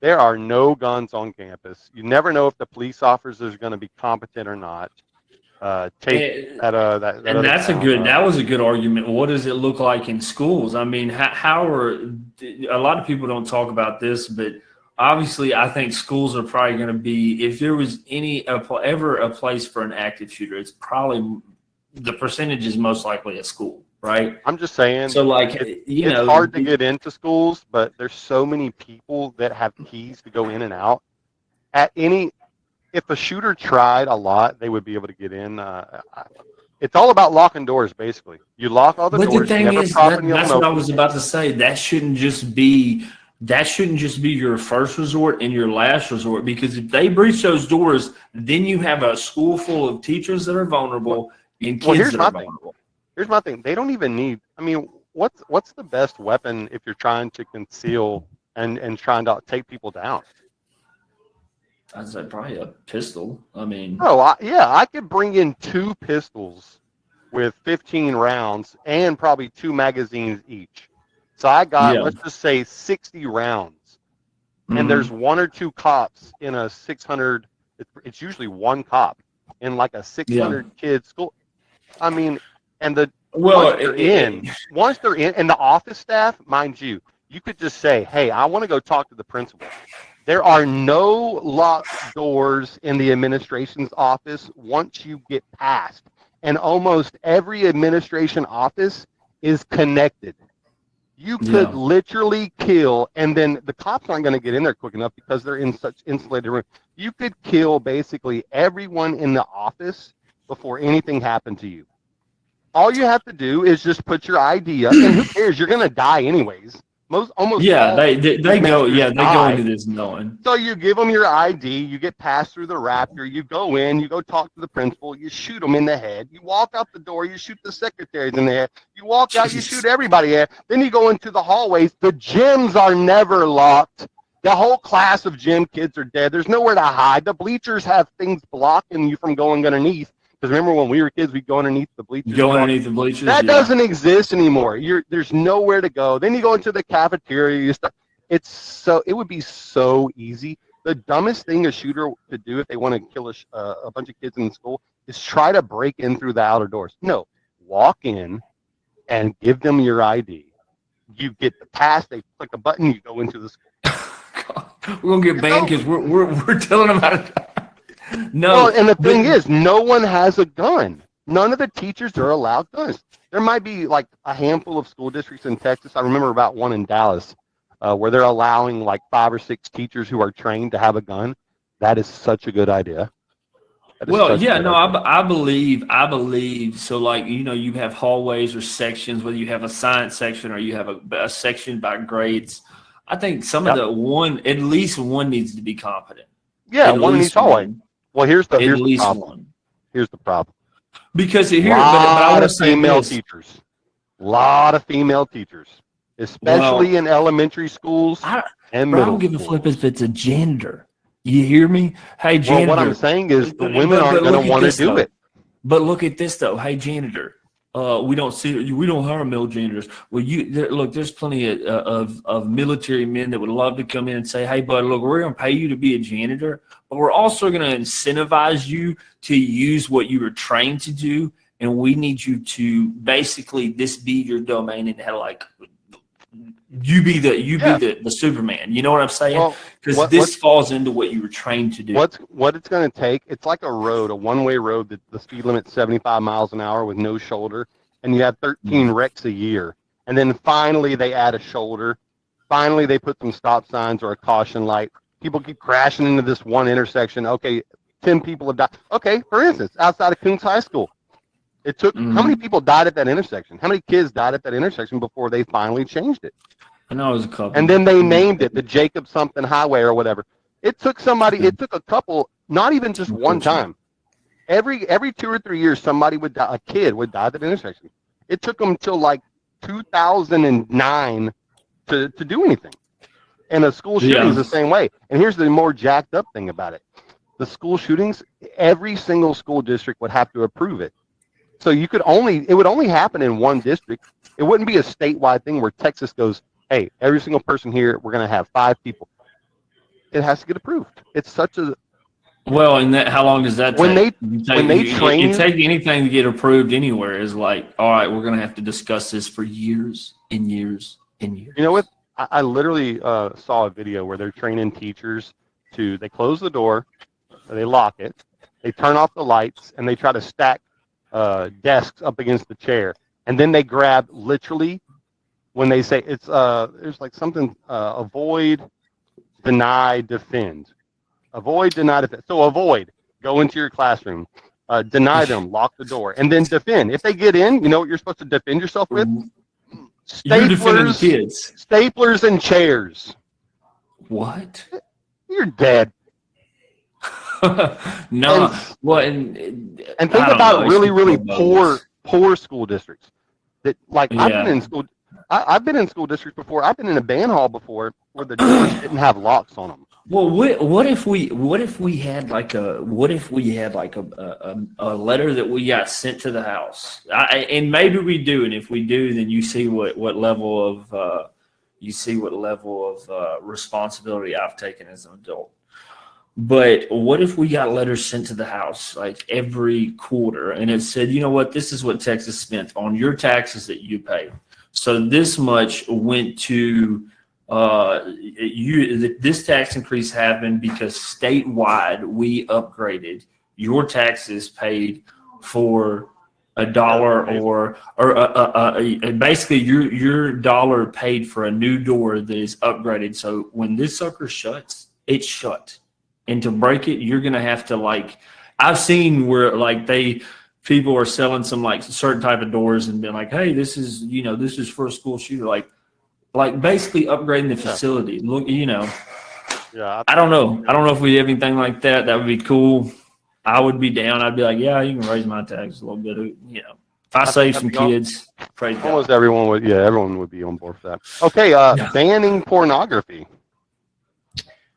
There are no guns on campus. You never know if the police officer is going to be competent or not. That was a good argument. What does it look like in schools? I mean, a lot of people don't talk about this, but obviously I think schools are probably going to be, if there was ever a place for an active shooter, it's probably, the percentage is most likely a school, right? I'm just saying. So, like, it's hard to get into schools, but there's so many people that have keys to go in and out. If a shooter tried a lot, they would be able to get in. It's all about locking doors, basically. You lock all the doors. But the thing is, that's what I was about to say. That shouldn't just be your first resort and your last resort, because if they breach those doors, then you have a school full of teachers that are vulnerable and kids that are vulnerable. Here's my thing. They don't even need. I mean, what's the best weapon if you're trying to conceal and trying to take people down? I'd say probably a pistol. I mean, I could bring in 2 pistols with 15 rounds and probably 2 magazines each. So I got, let's just say, 60 rounds. And there's 1 or 2 cops in a 600. It's usually 1 cop in like a 600 kid school. I mean, and once they're in, and the office staff, mind you, you could just say, hey, I want to go talk to the principal. There are no locked doors in the administration's office once you get past. And almost every administration office is connected. You could literally kill, and then the cops aren't going to get in there quick enough because they're in such insulated rooms. You could kill basically everyone in the office before anything happened to you. All you have to do is just put your ID up, and who cares? You're going to die anyways. They go into this knowing. So you give them your ID, you get passed through the Raptor, you go in, you go talk to the principal, you shoot them in the head, you walk out the door, you shoot the secretaries in the head, you walk out, you shoot everybody in the head, then you go into the hallways. The gyms are never locked. The whole class of gym kids are dead. There's nowhere to hide. The bleachers have things blocking you from going underneath. Because remember when we were kids, we'd go underneath the bleachers. That doesn't exist anymore. There's nowhere to go. Then you go into the cafeteria. It would be so easy. The dumbest thing a shooter could do if they want to kill a bunch of kids in school is try to break in through the outer doors. No, walk in and give them your ID. You get the pass. They click a button. You go into the school. We're gonna get banned because we're telling them how to. No. Well, and the thing is, no one has a gun. None of the teachers are allowed guns. There might be like a handful of school districts in Texas. I remember about one in Dallas where they're allowing like 5 or 6 teachers who are trained to have a gun. That is such a good idea. I believe. So, like, you have hallways or sections, whether you have a science section or you have a section by grades. I think at least one needs to be competent. Yeah, one in each hallway. Well, here's the At least problem. one. Here's the problem. Because here, but I lot want to of say female this. teachers. Lot of female teachers, especially in elementary schools and Bro, I middle don't give a schools. flip if it's a janitor. You hear me? Hey, janitor. Well, what I'm saying is the But women aren't look going at to want to this, do though. it. But look at this though. Hey, janitor. We don't hire male janitors. Well, look, there's plenty of military men that would love to come in and say, hey, bud, look, we're going to pay you to be a janitor, but we're also going to incentivize you to use what you were trained to do. And we need you to basically this be your domain and have like you be the Superman. You know what I'm saying? Because this falls into what you were trained to do. What it's going to take? It's like a road, a one-way road that the speed limit's 75 miles an hour with no shoulder, and you have 13 wrecks a year. And then finally they add a shoulder. Finally they put some stop signs or a caution light. People keep crashing into this one intersection. Okay, 10 people have died. Okay, for instance, outside of Koontz High School. It took how many people died at that intersection? How many kids died at that intersection before they finally changed it? I know it was a couple. And then they named it the Jacob something highway or whatever. It took somebody. It took a couple. Not even just one time. Every 2 or 3 years, somebody would die. A kid would die at that intersection. It took them till like 2009 to do anything. And the school shootings the same way. And here's the more jacked up thing about it: the school shootings. Every single school district would have to approve it. So it would only happen in one district. It wouldn't be a statewide thing where Texas goes, hey, every single person here, we're going to have 5 people. It has to get approved. It's such a well, and how long does that take? When they train you take anything to get approved anywhere is like, all right, we're going to have to discuss this for years and years and years. You know what? I literally saw a video where they're training teachers they close the door, they lock it, they turn off the lights, and they try to stack desks up against the chair, and then they grab literally when they say it's there's like something avoid, deny, defend, avoid, deny, defend. So avoid, go into your classroom, deny them, lock the door, and then defend. If they get in, you know what you're supposed to defend yourself with? You're defending kids. Staplers and chairs. What? You're dead. No. And think about really poor school districts. That like I've been in school. I've been in school districts before. I've been in a band hall before where the doors didn't have locks on them. Well, what if we had like a letter that we got sent to the house, and maybe we do, and if we do, then you see what level of responsibility I've taken as an adult. But what if we got letters sent to the house like every quarter, and it said, you know what, this is what Texas spent on your taxes that you pay. So this much went to this tax increase happened because statewide we upgraded your taxes paid for $1 or basically your dollar paid for a new door that is upgraded. So when this sucker shuts, it's shut. And to break it, you're gonna have to like. I've seen where like people are selling some like certain type of doors and being like, hey, this is for a school shooter, like basically upgrading the facility. Look, Yeah. I don't know if we have anything like that. That would be cool. I would be down. I'd be like, yeah, you can raise my taxes a little bit. If I save some kids, praise God. Almost everyone would be on board for that. Okay, banning pornography.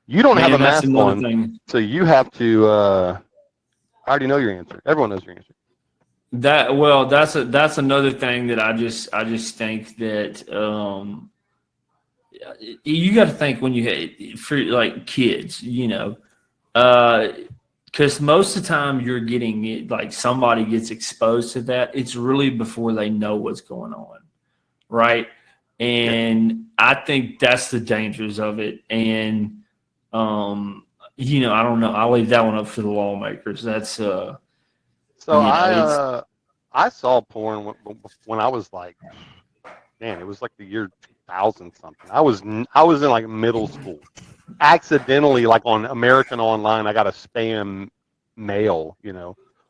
You don't have a mask on, so you have to. I already know your answer. Everyone knows your answer. That's another thing that I just think that you got to think when you for like kids, because most of the time you're getting it, like somebody gets exposed to that. It's really before they know what's going on, right? And I think that's the dangers of it. And I don't know. I'll leave that one up for the lawmakers. That's I saw porn when I was like, man, it was like the year 2000 something. I was in like middle school. Accidentally, like on American Online, I got a spam mail,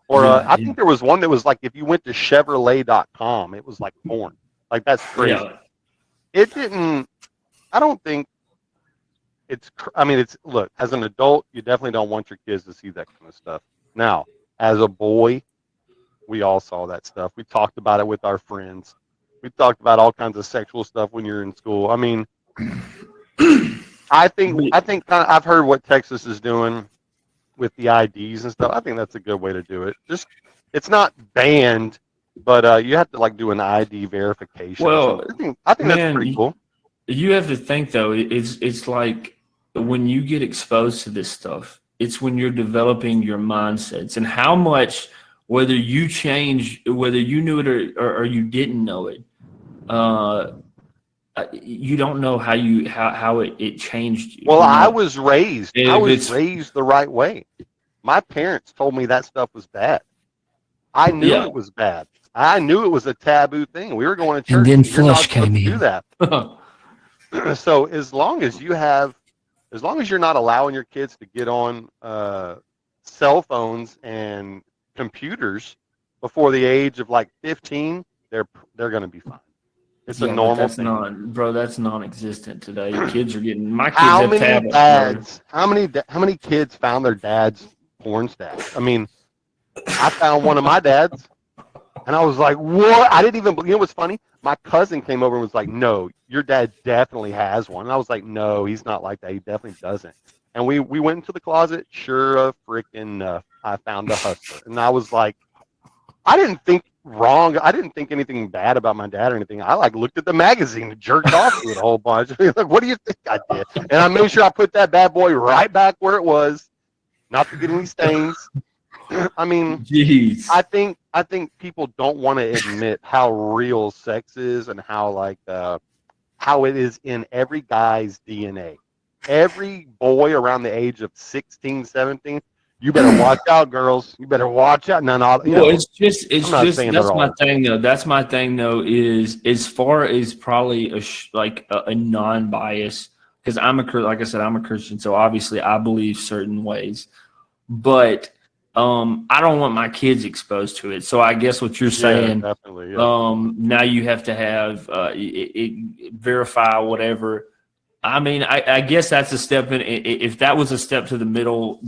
Or I think there was one that was like if you went to Chevrolet.com, it was like porn. Like that's crazy. Yeah. It didn't. I don't think I mean, it's look, as an adult, you definitely don't want your kids to see that kind of stuff. Now, as a boy, we all saw that stuff. We talked about it with our friends. We talked about all kinds of sexual stuff when you're in school. I mean, I think I've heard what Texas is doing with the IDs and stuff. I think that's a good way to do it. Just it's not banned, but you have to like do an ID verification. Well, I think that's pretty cool. You have to think though. It's like when you get exposed to this stuff, it's when you're developing your mindsets and how much, whether you change, whether you knew it or you didn't know it, you don't know how it changed you. Well, you know? I was raised the right way. My parents told me that stuff was bad. I knew it was bad. I knew it was a taboo thing. We were going to church. And then you're not flesh supposed came to in. do that. So as long as you're not allowing your kids to get on cell phones and computers before the age of like 15, they're going to be fine. It's a normal thing. That's non-existent today. Kids are getting. My kids How have many tablets. dads? How many kids found their dad's porn stash? I mean, I found one of my dad's, and I was like, "What?" I didn't even. You know what's funny? My cousin came over and was like, "No, your dad definitely has one." And I was like, "No, he's not like that. He definitely doesn't." And we went into the closet. Sure, freaking, I found a Hustler, and I was like, I didn't think wrong. I didn't think anything bad about my dad or anything. I like looked at the magazine and jerked off to it a whole bunch. Like, what do you think I did? And I made sure I put that bad boy right back where it was, not to get any stains. I mean, jeez. I think people don't want to admit how real sex is and how how it is in every guy's DNA. Every boy around the age of 16, 17, you better watch out, girls. You better watch out. It's just that's my thing though. That's my thing though. Is as far as probably a non-bias, because like I said, I'm a Christian, so obviously I believe certain ways, but I don't want my kids exposed to it. So I guess what you're saying, definitely, yeah. Now you have to have verify whatever. I mean, I guess that's a step in. If that was a step to the middle,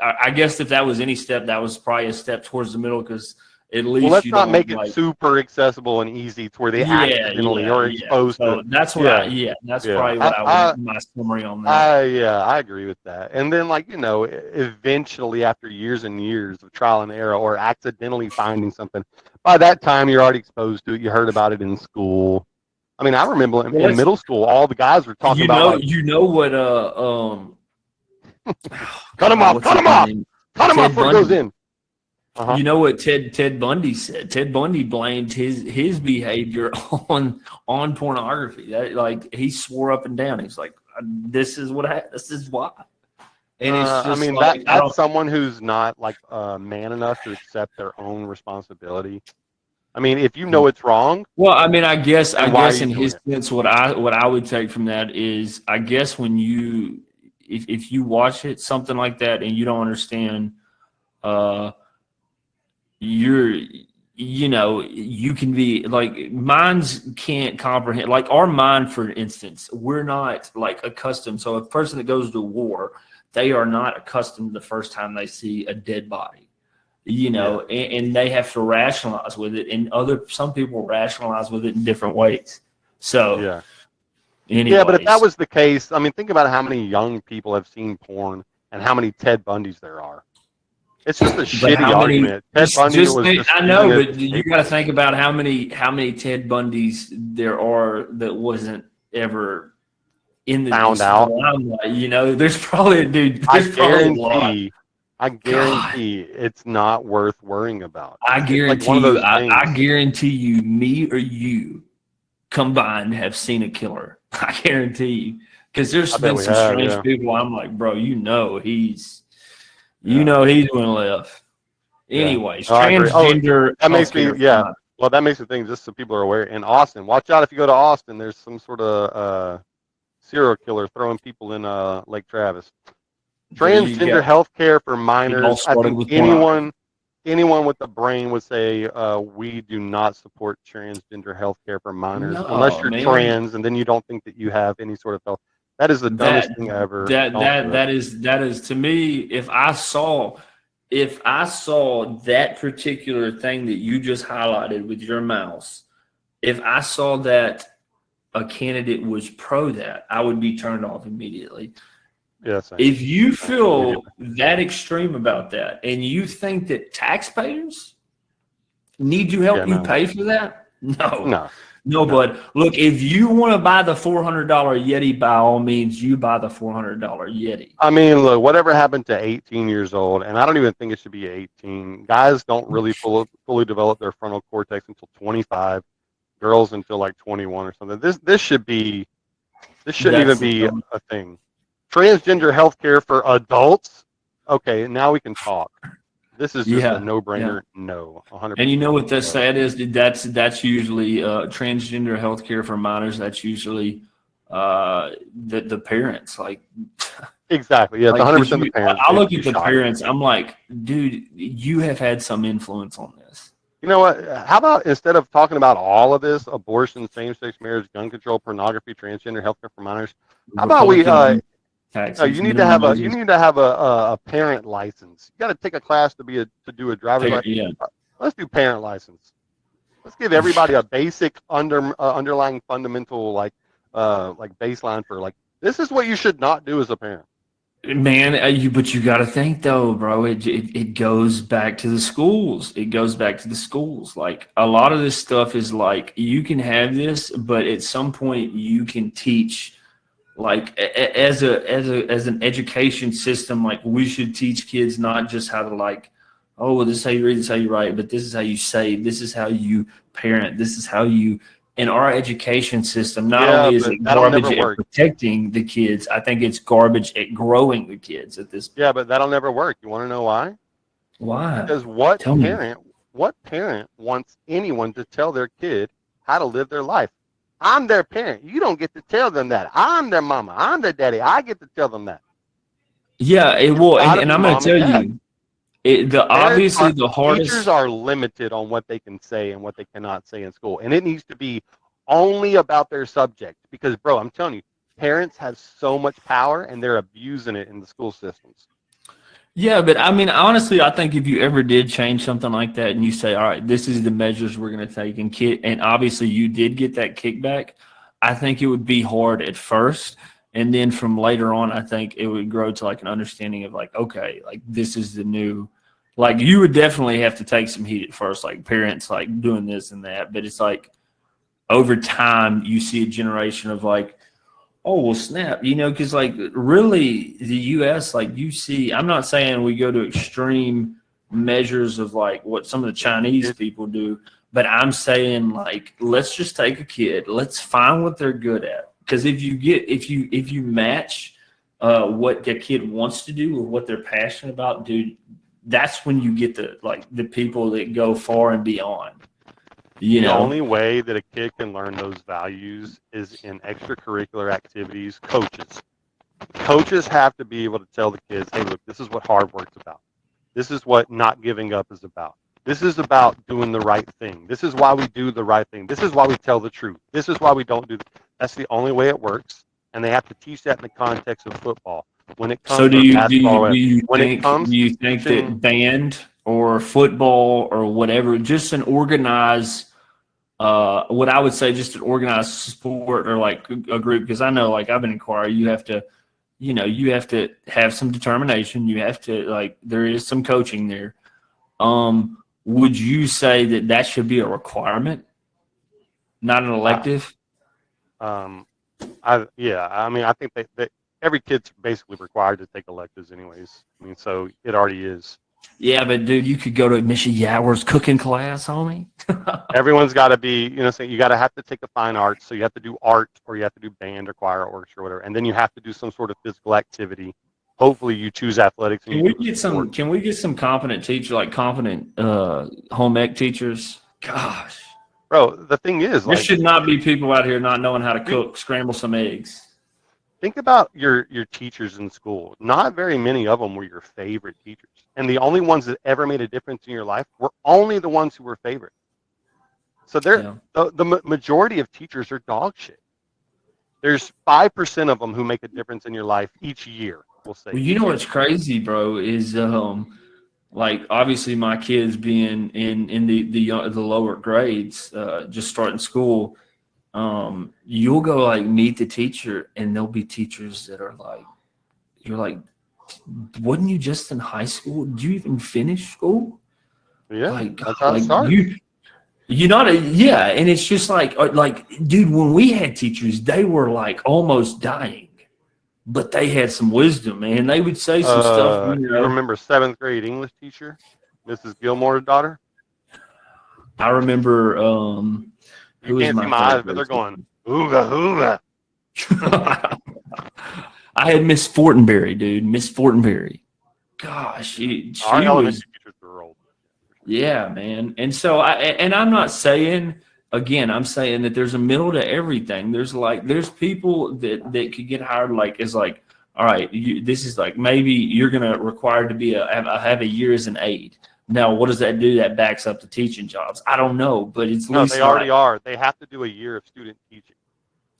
I guess if that was any step, that was probably a step towards the middle, because at least let's not make it super accessible and easy to where they accidentally are exposed to it. That's what that's probably what I would my summary on that. I agree with that. And then eventually after years and years of trial and error or accidentally finding something, by that time you're already exposed to it. You heard about it in school. I mean, I remember in middle school, all the guys were talking about. What? Cut him off! Cut him off before it goes in. Uh-huh. You know what Ted Bundy said? Ted Bundy blamed his behavior on pornography. That he swore up and down. He's like, "This is why." And it's just I mean, that's someone who's not man enough to accept their own responsibility. I mean, if you know it's wrong. Well, I mean, I guess in his sense, what I would take from that is, I guess when if you watch something like that and you don't understand, you can be minds can't comprehend. Our mind, for instance, we're not accustomed. So a person that goes to war, they are not accustomed the first time they see a dead body. And they have to rationalize with it, and some people rationalize with it in different ways. So, yeah, but if that was the case, I mean, think about how many young people have seen porn and how many Ted Bundys there are. It's just a shitty argument. Ted Bundy I know, but you got to think about how many Ted Bundys there are that wasn't ever in the found out. There's probably a dude. I guarantee it's not worth worrying about. I guarantee you, me or you combined have seen a killer. I guarantee you, because there's been some strange people. I'm like, bro, he's going left. Anyways, transgender. That makes me Well, that makes me think, just so people are aware. In Austin, watch out if you go to Austin. There's some sort of serial killer throwing people in Lake Travis. Transgender health care for minors. I think anyone with a brain would say we do not support transgender health care for minors unless you're trans, and then you don't think that you have any sort of health. That is the dumbest thing ever. That is to me. If I saw that particular thing that you just highlighted with your mouse, if I saw that a candidate was pro that, I would be turned off immediately. Yeah, same. If you feel that extreme about that and you think that taxpayers need to help you pay for that, no, bud. Look, if you want to buy the $400 Yeti, by all means, you buy the $400 Yeti. I mean, look, whatever happened to 18 years old, and I don't even think it should be 18. Guys don't really fully develop their frontal cortex until 25. Girls until like 21 or something. This shouldn't even be a thing. Transgender healthcare for adults. Okay, now we can talk. This is just a no-brainer. Yeah. No, 100%. And you know what that's sad is? That's usually transgender healthcare for minors. That's usually the parents. Like exactly, yeah, like, 100% the parents. I look at the parents. I'm like, dude, you have had some influence on this. You know what? How about instead of talking about all of this, abortion, same-sex marriage, gun control, pornography, transgender healthcare for minors, how about we? You need to have a parent license. You got to take a class to do a driver's license. Yeah. Let's do parent license. Let's give everybody a basic underlying fundamental like baseline for like this is what you should not do as a parent. Man, but you got to think though, bro. It goes back to the schools. It goes back to the schools. Like a lot of this stuff is like you can have this, but at some point you can teach. Like as an education system, like we should teach kids not just how to like, oh, well, this is how you read, this is how you write, but this is how you say, this is how you parent, this is how you. In our education system, not only is it garbage at protecting the kids, I think it's garbage at growing the kids at this point. Yeah, but that'll never work. You want to know why? Why? Because what parent wants anyone to tell their kid how to live their life? I'm their parent. You don't get to tell them that. I'm their mama. I'm their daddy. I get to tell them that. Yeah, it will. And I'm going to tell you, obviously the hardest. Teachers are limited on what they can say and what they cannot say in school. And it needs to be only about their subject. Because, bro, I'm telling you, parents have so much power and they're abusing it in the school systems. Yeah, but I mean, honestly, I think if you ever did change something like that and you say, all right, this is the measures we're going to take and obviously you did get that kickback, I think it would be hard at first. And then from later on, I think it would grow to like an understanding of like, okay, like this is the new, like you would definitely have to take some heat at first, like parents like doing this and that. But it's like over time, you see a generation of like, oh, well, snap, because like really the U.S., like you see, I'm not saying we go to extreme measures of like what some of the Chinese people do, but I'm saying like, let's just take a kid, let's find what they're good at. Because if you match what the kid wants to do with what they're passionate about, dude, that's when you get the people that go far and beyond. The only way that a kid can learn those values is in extracurricular activities. Coaches have to be able to tell the kids, hey, look, this is what hard work's about. This is what not giving up is about. This is about doing the right thing. This is why we do the right thing. This is why we tell the truth. This is why we don't do. That's the only way it works, and they have to teach that in the context of football. When it comes so do you think to that band or football or whatever, just an organized, what I would say, just an organized sport or like a group? Because I know, like I've been in choir, you have to have some determination. You have to like there is some coaching there. Would you say that should be a requirement, not an elective? I think that every kid's basically required to take electives anyways. I mean, so it already is. Yeah, but dude, you could go to Misha Yawer's cooking class, homie. Everyone's got to be, so you got to have to take a fine arts. So you have to do art, or you have to do band or choir or orchestra or whatever, and then you have to do some sort of physical activity. Hopefully, you choose athletics. Can we get some competent teachers, like competent home ec teachers? Gosh, bro, the thing is, there should not be people out here not knowing how to cook, scramble some eggs. Think about your teachers in school. Not very many of them were your favorite teachers. And the only ones that ever made a difference in your life were only the ones who were favorite. So the majority of teachers are dog shit. There's 5% of them who make a difference in your life each year. We'll say. Well, you know what's crazy, bro, is like obviously my kids being in the lower grades, just starting school. You'll go like meet the teacher, and there'll be teachers that are like, you're like, wasn't you just in high school? Did you even finish school? Yeah, Like, that's how it like starts. you're not yeah, and it's just like dude, when we had teachers, they were like almost dying, but they had some wisdom, man. They would say some stuff. You remember 7th grade English teacher, Mrs. Gilmore's daughter? I remember. You can't see my eyes, but they're going ooga ooga. I had Miss Fortenberry, dude. Miss Fortenberry. Gosh, she Our was. elementary teachers were old. Yeah, man. And so I'm not saying, again, I'm saying that there's a middle to everything. There's people that could get hired it's like, all right, this is like maybe you're gonna require to be have a year as an aide. Now, what does that do? That backs up the teaching jobs. I don't know, but it's No, they already are. They have to do a year of student teaching.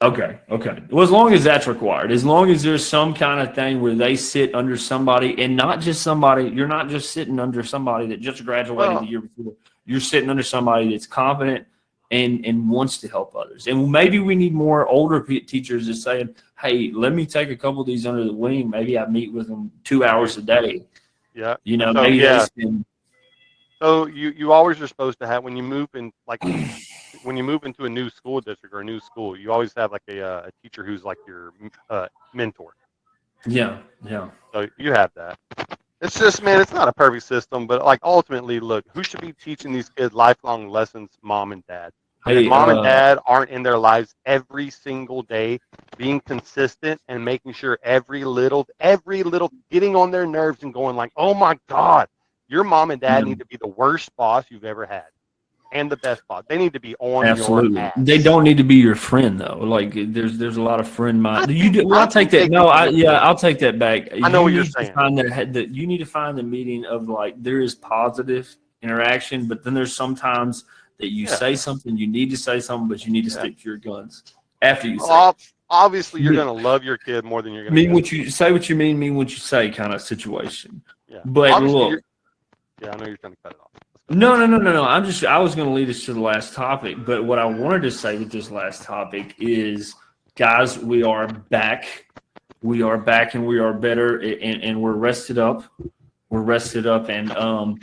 Okay. Well, as long as that's required, as long as there's some kind of thing where they sit under somebody, and not just somebody, you're not just sitting under somebody that just graduated the year before. You're sitting under somebody that's competent and wants to help others. And maybe we need more older teachers that's saying, hey, let me take a couple of these under the wing. Maybe I meet with them 2 hours a day. Yeah. You know, So, maybe yeah. they spend. So you always are supposed to have when you move in when you move into a new school district or a new school, you always have like a teacher who's like your mentor. Yeah. So you have that. It's just, man, it's not a perfect system, but like ultimately, look, who should be teaching these kids lifelong lessons? Mom and dad. And Hey, if mom and dad aren't in their lives every single day, being consistent and making sure every little getting on their nerves and going like, oh my God, your mom and dad need to be the worst boss you've ever had and the best boss. They need to be on Absolutely. your ass. They don't need to be your friend though. Like there's a lot of friend mind. I'll take that. No, I'll take that back. I know what you're saying. You need to find the meeting of like there is positive interaction, but then there's sometimes that you say something, you need to say something, but you need to stick to your guns after you say. Obviously, you're gonna love your kid more than you're gonna mean what you say. What you mean what you say, kind of situation. Yeah. But obviously, look. Yeah, I know you're trying to cut it off. No. I was going to lead us to the last topic, but what I wanted to say with this last topic is, guys, we are back. We are back, and we are better, and we're rested up. We're rested up, and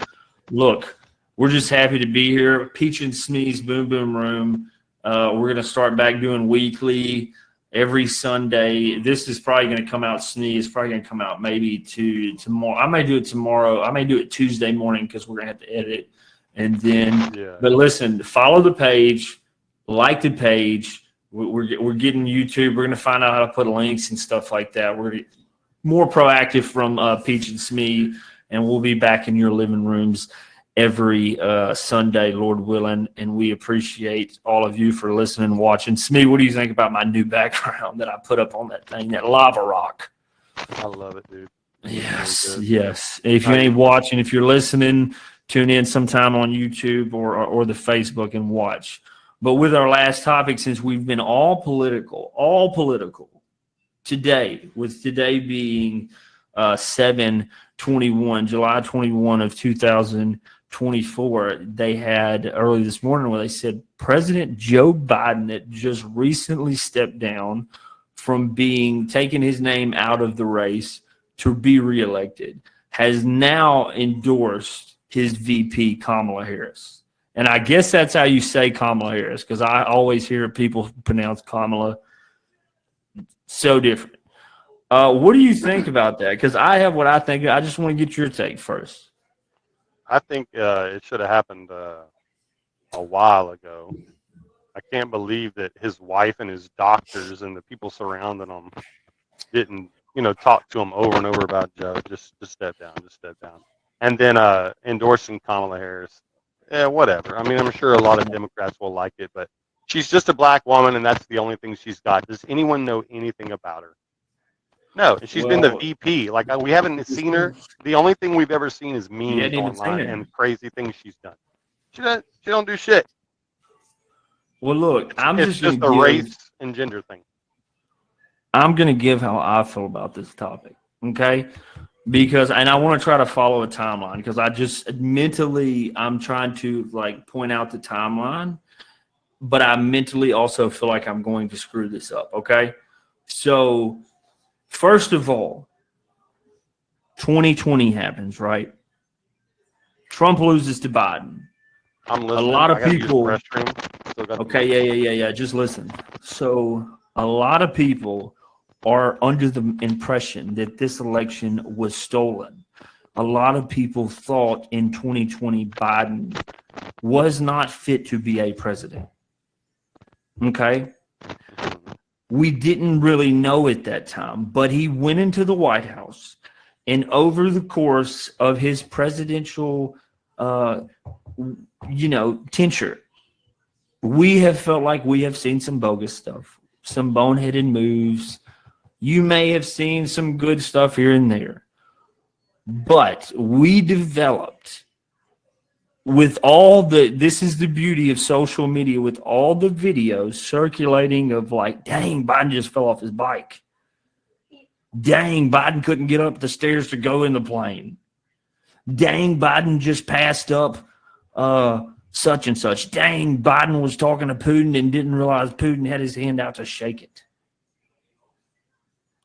look, we're just happy to be here. Peach and Sneeze Boom Boom Room. We're going to start back doing weekly. Every Sunday. This is probably going to come out. It's probably going to come out maybe tomorrow. I may do it tomorrow. I may do it Tuesday morning because we're going to have to edit it. And then, but listen, follow the page, like the page. We're getting YouTube. We're going to find out how to put links and stuff like that. We're more proactive from Peach and Smee, and we'll be back in your living rooms every Sunday, Lord willing, and we appreciate all of you for listening and watching. Smee, what do you think about my new background that I put up on that thing, that lava rock? I love it, dude. Yes. If you ain't watching, if you're listening, tune in sometime on YouTube or the Facebook and watch. But with our last topic, since we've been all political today, with today being 7/21, July 21 of 2024, they had early this morning where they said President Joe Biden, that just recently stepped down from taking his name out of the race to be reelected, has now endorsed his VP, Kamala Harris. And I guess that's how you say Kamala Harris, because I always hear people pronounce Kamala so different. What do you think about that? Because I have what I think. I just want to get your take first. I think it should have happened a while ago. I can't believe that his wife and his doctors and the people surrounding him didn't, talk to him over and over about Joe. Just step down. And then endorsing Kamala Harris. Yeah, whatever. I mean, I'm sure a lot of Democrats will like it, but she's just a black woman, and that's the only thing she's got. Does anyone know anything about her? No, and she's been the VP. Like, we haven't seen her. The only thing we've ever seen is memes online and crazy things she's done. She don't do shit. Well, look, It's just a race and gender thing. I'm going to give how I feel about this topic, okay? Because, and I want to try to follow a timeline because I just mentally, I'm trying to like point out the timeline, but I mentally also feel like I'm going to screw this up, okay? So, first of all, 2020 happens, right? Trump loses to Biden. I'm listening. A lot of I gotta use the people. restroom. Still got the Okay, yeah. Just listen. So a lot of people are under the impression that this election was stolen. A lot of people thought in 2020 Biden was not fit to be a president. Okay? We didn't really know at that time, but he went into the White House, and over the course of his presidential tenure, we have felt like we have seen some bogus stuff, some boneheaded moves. You may have seen some good stuff here and there. But we developed with all this is the beauty of social media, with all the videos circulating of like, dang, Biden just fell off his bike. Dang, Biden couldn't get up the stairs to go in the plane. Dang, Biden just passed up such and such. Dang, Biden was talking to Putin and didn't realize Putin had his hand out to shake it.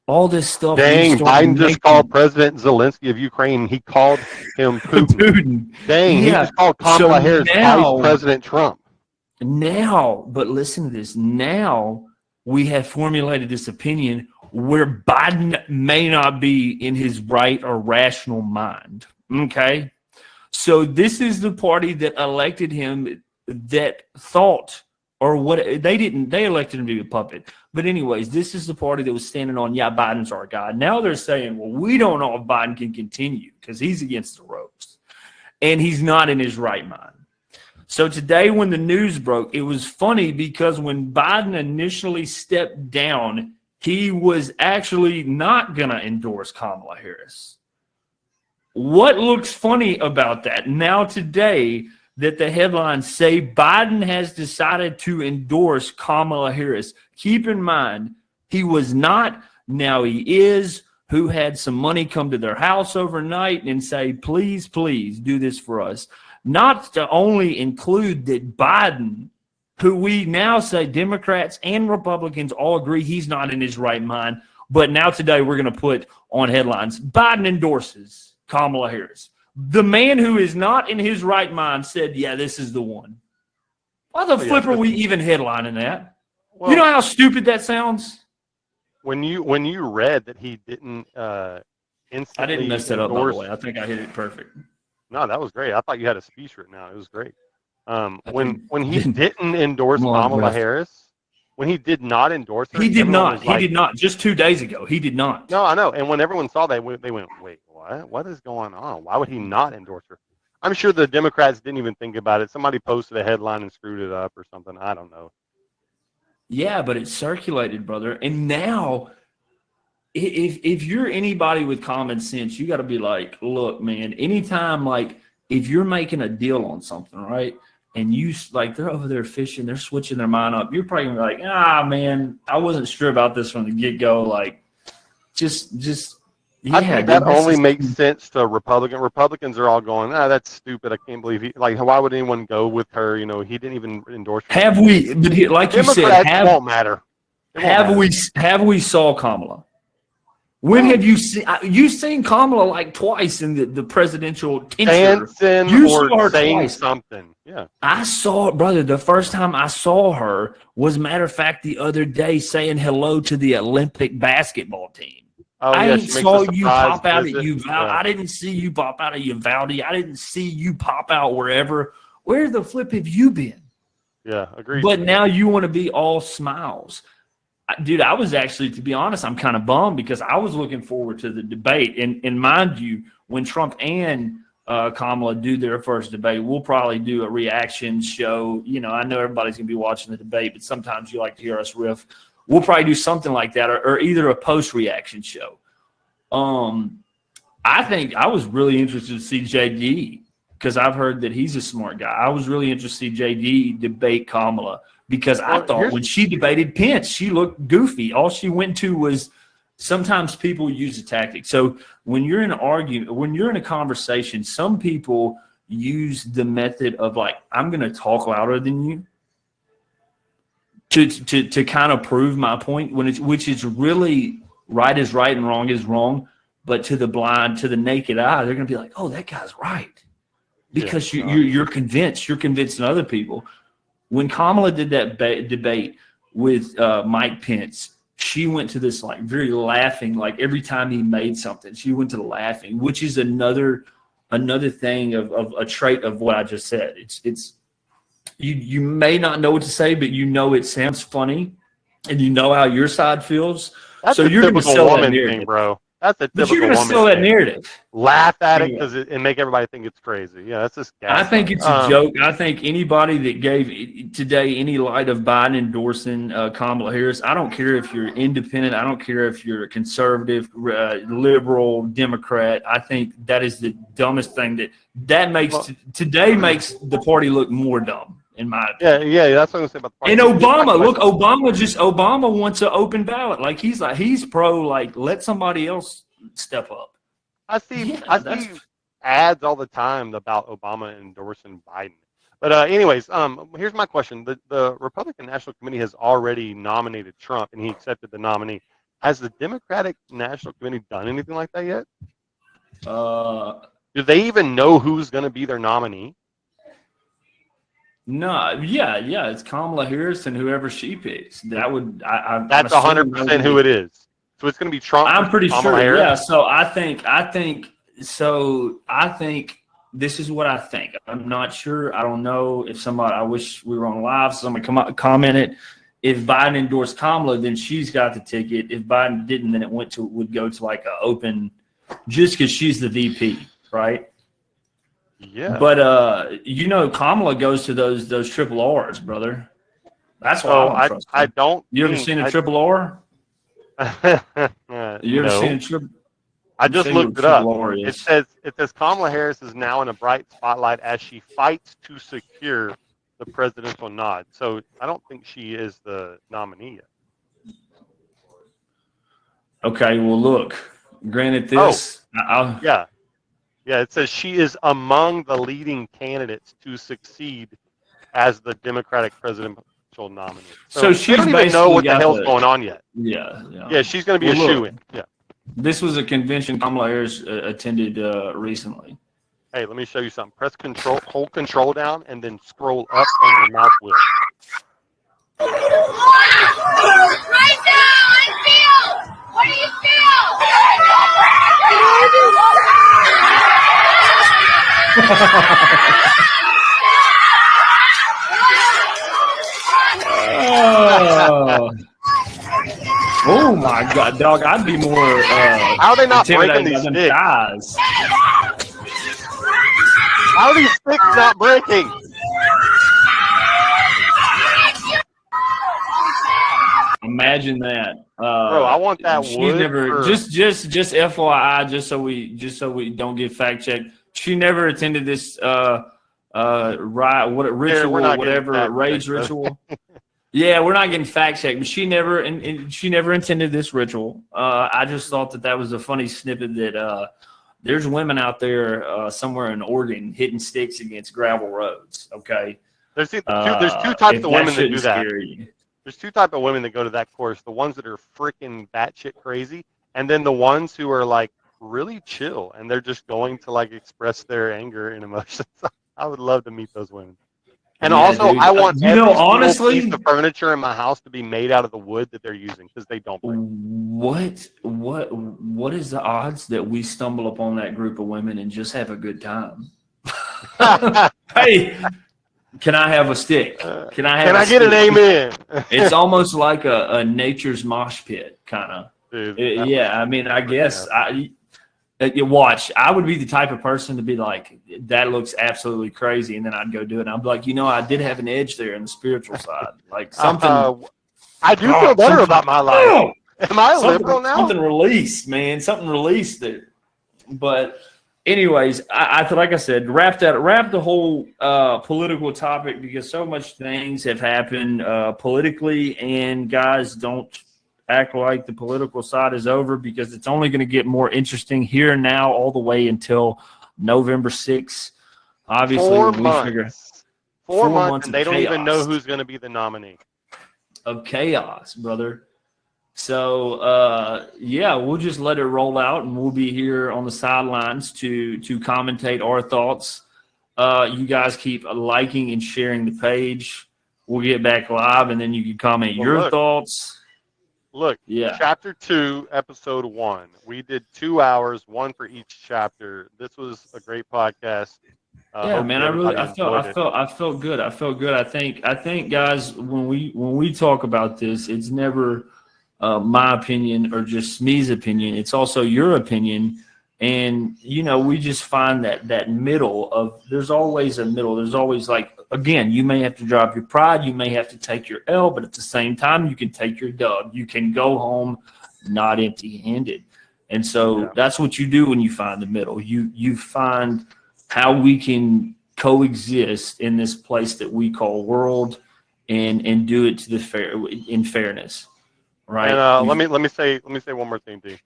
All this stuff. Dang, Biden just called President Zelensky of Ukraine. He called him Putin. Dang, he just called Kamala Harris Vice President Trump. Now, but listen to this. Now we have formulated this opinion where Biden may not be in his right or rational mind. Okay? So this is the party that elected him that thought, or what they didn't, they elected him to be a puppet. But anyways, this is the party that was standing on, yeah, Biden's our guy. Now they're saying, well, we don't know if Biden can continue because he's against the ropes and he's not in his right mind. So today when the news broke, it was funny because when Biden initially stepped down, he was actually not going to endorse Kamala Harris. What looks funny about that now today that the headlines say Biden has decided to endorse Kamala Harris. Keep in mind, he was not, now he is, who had some money come to their house overnight and say, please, please do this for us. Not to only include that Biden, who we now say Democrats and Republicans all agree he's not in his right mind, but now today we're going to put on headlines, Biden endorses Kamala Harris. The man who is not in his right mind said, yeah, this is the one. Why the flip are we even headlining that? Well, you know how stupid that sounds? When you read that he didn't instantly I didn't mess that up, by the way. I think I hit it perfect. No, that was great. I thought you had a speech written out. It was great. When he didn't endorse Kamala Harris, when he did not endorse her. He did not. He did not. Just 2 days ago, he did not. No, I know. And when everyone saw that, they went, wait, what? What is going on? Why would he not endorse her? I'm sure the Democrats didn't even think about it. Somebody posted a headline and screwed it up or something. I don't know. Yeah, but it circulated, brother. And now, if you're anybody with common sense, you got to be like, look, man, anytime, like, if you're making a deal on something, right? And you, like, they're over there fishing, they're switching their mind up. You're probably gonna be like, man, I wasn't sure about this from the get-go. Like, just yeah. I think that only makes sense to Republicans are all going, that's stupid. I can't believe he, like, why would anyone go with her? You know, he didn't even endorse her. Have we, but like you said, won't matter. Have we saw Kamala? When have you seen? You've seen Kamala like twice in the presidential tenure. You saw her saying twice. Something. Yeah. I saw it, brother. The first time I saw her was, matter of fact, the other day saying hello to the Olympic basketball team. Oh, I yeah, didn't saw you pop out visit. at Uvalde. Yeah. I didn't see you pop out of Uvalde. I didn't see you pop out wherever. Where the flip have you been? Yeah, agreed. But now you want to be all smiles. Dude, I was actually, to be honest, I'm kind of bummed because I was looking forward to the debate. And mind you, when Trump and Kamala do their first debate, we'll probably do a reaction show. You know, I know everybody's going to be watching the debate, but sometimes you like to hear us riff. We'll probably do something like that or either a post-reaction show. I think I was really interested to see JD because I've heard that he's a smart guy. I was really interested to see JD debate Kamala because I thought when she debated Pence, she looked goofy. All she went to was sometimes people use a tactic. So when you're in an argument, when you're in a conversation, some people use the method of like, I'm going to talk louder than you to kind of prove my point, which is really right is right and wrong is wrong. But to the blind, to the naked eye, they're going to be like, oh, that guy's right. Because you're convinced. You're convincing other people. When Kamala did that debate with Mike Pence, she went to this like very laughing, like every time he made something, she went to the laughing, which is another thing of a trait of what I just said. It's you may not know what to say, but you know it sounds funny, and you know how your side feels. That's so a you're going to typical sell that woman narrative, thing, bro. That's a but typical you're going to woman sell that thing. narrative. Laugh at it and make everybody think it's crazy. Yeah, that's just. I think it's a joke. I think anybody that gave today any light of Biden endorsing Kamala Harris, I don't care if you're independent. I don't care if you're a conservative, liberal, Democrat. I think that is the dumbest thing that makes today makes the party look more dumb. In my opinion. Yeah, that's what I'm saying about the party. And Obama, look, Obama wants an open ballot. Like he's pro, like let somebody else step up. I see ads all the time about Obama endorsing Biden. But anyways, here's my question. The Republican National Committee has already nominated Trump, and he accepted the nominee. Has the Democratic National Committee done anything like that yet? Do they even know who's going to be their nominee? No, yeah, it's Kamala Harris and whoever she picks. That would That's 100% who it is. So it's going to be Trump. I'm pretty Kamala sure. Harris? Yeah. So I think this is what I think. I'm not sure. I don't know if somebody. I wish we were on live. So somebody comment it. If Biden endorsed Kamala, then she's got the ticket. If Biden didn't, then it would go to like an open, just because she's the VP, right? Yeah. But Kamala goes to those triple R's, brother. That's why I don't. You ever seen a triple R? You ever seen a triple? I just looked it up. It says Kamala Harris is now in a bright spotlight as she fights to secure the presidential nod. So I don't think she is the nominee yet. Okay. Well, look. Granted, this. Yeah, it says she is among the leading candidates to succeed as the Democratic presidential nominee. So she don't even know what the hell's going on yet. Yeah, she's going to be a shoo-in. Yeah. This was a convention Kamala Harris attended recently. Hey, let me show you something. Press control, hold control down, and then scroll up on your mouse wheel. Right now, I feel. What do you feel? Oh my God, dog! I'd be more. How are they not breaking these sticks? Guys. How are these sticks not breaking? Imagine that, bro. I want that wood. Just FYI, just so we don't get fact checked. She never attended this rage ritual. Yeah, we're not getting fact checked, but she never attended this ritual. I just thought that was a funny snippet that there's women out there somewhere in Oregon hitting sticks against gravel roads. Okay, there's two types of women that do that. There's two types of women that go to that course. The ones that are freaking batshit crazy, and then the ones who are like really chill and they're just going to like express their anger and emotions. I would love to meet those women. And also, dude, I want honestly piece of furniture in my house to be made out of the wood that they're using because they don't break. What is the odds that we stumble upon that group of women and just have a good time? Hey, can I have a stick? Can I get an amen? It's almost like a nature's mosh pit kind of. Yeah, I mean, I guess you watch. I would be the type of person to be like, that looks absolutely crazy, and then I'd go do it. And I'd be like, I did have an edge there in the spiritual side, like something. I do feel better about my life. Am I liberal now? Something released, man. Something released there. But anyways, I thought, like I said, wrap the whole political topic, because so much things have happened politically, and guys, don't act like the political side is over, because it's only going to get more interesting here and now all the way until November 6th. Obviously, 4 we months. figure 4 months, and of they don't even know chaos. who's going to be the nominee. Of chaos, brother. So yeah, we'll just let it roll out, and we'll be here on the sidelines to commentate our thoughts. You guys keep liking and sharing the page. We'll get back live, and then you can comment Well, your look. thoughts. Look, Yeah. Chapter 2, Episode 1. We did 2 hours, one for each chapter. This was a great podcast. Yeah, Hopefully man, everybody I enjoyed it. felt good. I felt good. I think, guys, when we talk about this, it's never my opinion or just me's opinion. It's also your opinion, and we just find that middle of. There's always a middle. There's always, like, again, you may have to drop your pride, you may have to take your L, but at the same time, you can take your dub. You can go home not empty-handed, and so that's what you do when you find the middle. You find how we can coexist in this place that we call world, and do it to in fairness, right? And let me say one more thing, D.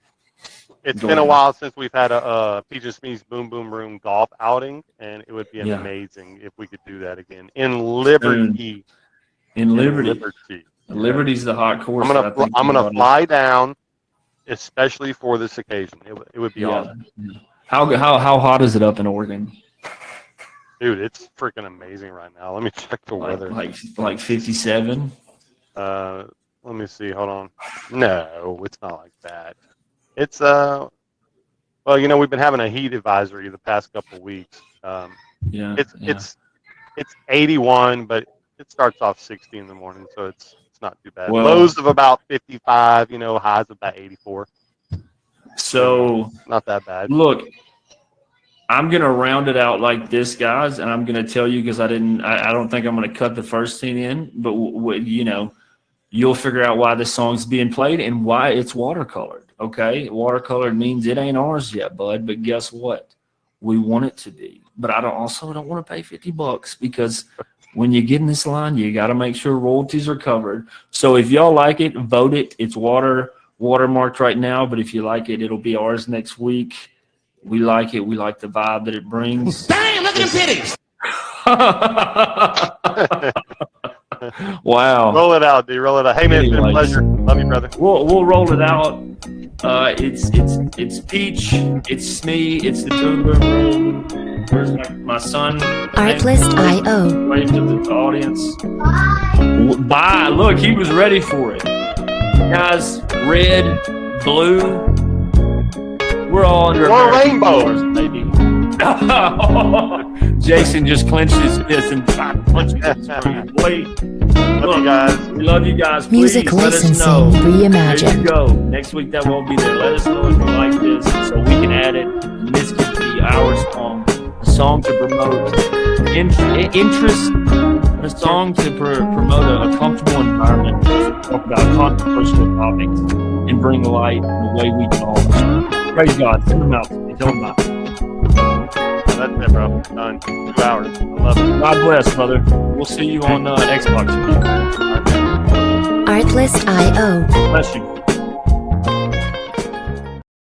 It's been a while since we've had a PJ Smith's Boom Boom Room golf outing, and it would be amazing if we could do that again in Liberty. In Liberty. Liberty's the hot course. I'm gonna fly down, especially for this occasion. It would be awesome. How hot is it up in Oregon? Dude, it's freaking amazing right now. Let me check the weather. Like 57. Let me see. Hold on. No, it's not like that. It's well, we've been having a heat advisory the past couple of weeks. It's 81, but it starts off 60 in the morning, so it's not too bad. Well, lows of about 55, highs of about 84. So not that bad. Look, I'm gonna round it out like this, guys, and I'm gonna tell you, because I don't think I'm gonna cut the first scene in, but you'll figure out why this song's being played and why it's watercolored. Okay, watercolored means it ain't ours yet, bud. But guess what? We want it to be. But I don't want to pay $50, because when you get in this line, you got to make sure royalties are covered. So if y'all like it, vote it. It's watermarked right now, but if you like it, it'll be ours next week. We like it. We like the vibe that it brings. Damn, look at them titties. Wow. Roll it out, D. Roll it out. Hey, man, it's been a pleasure. Love you, brother. We'll roll it out. It's Peach. It's Smee. It's the Boom Boom Room. Where's my son? Artlist.io. Wave to the audience. Bye. Look, he was ready for it. Guys, red, blue. We're all under Or American rainbow. stars, maybe. Jason just clenched his fist and punched his screen. Wait. Love you guys. We love you guys. Music Please let us licensing know. There you reimagined. go. Next week that won't be there. Let us know if you like this, so we can add it. And this could be our song, a song to promote interest, a song to promote a comfortable environment, talk about controversial topics, and bring light in the way we can all. Praise God. Send them out. Tell them about it. That's it, bro. Done. 2 hours. I love it. God bless, brother. We'll see you on Xbox. Artlist.io. Bless you.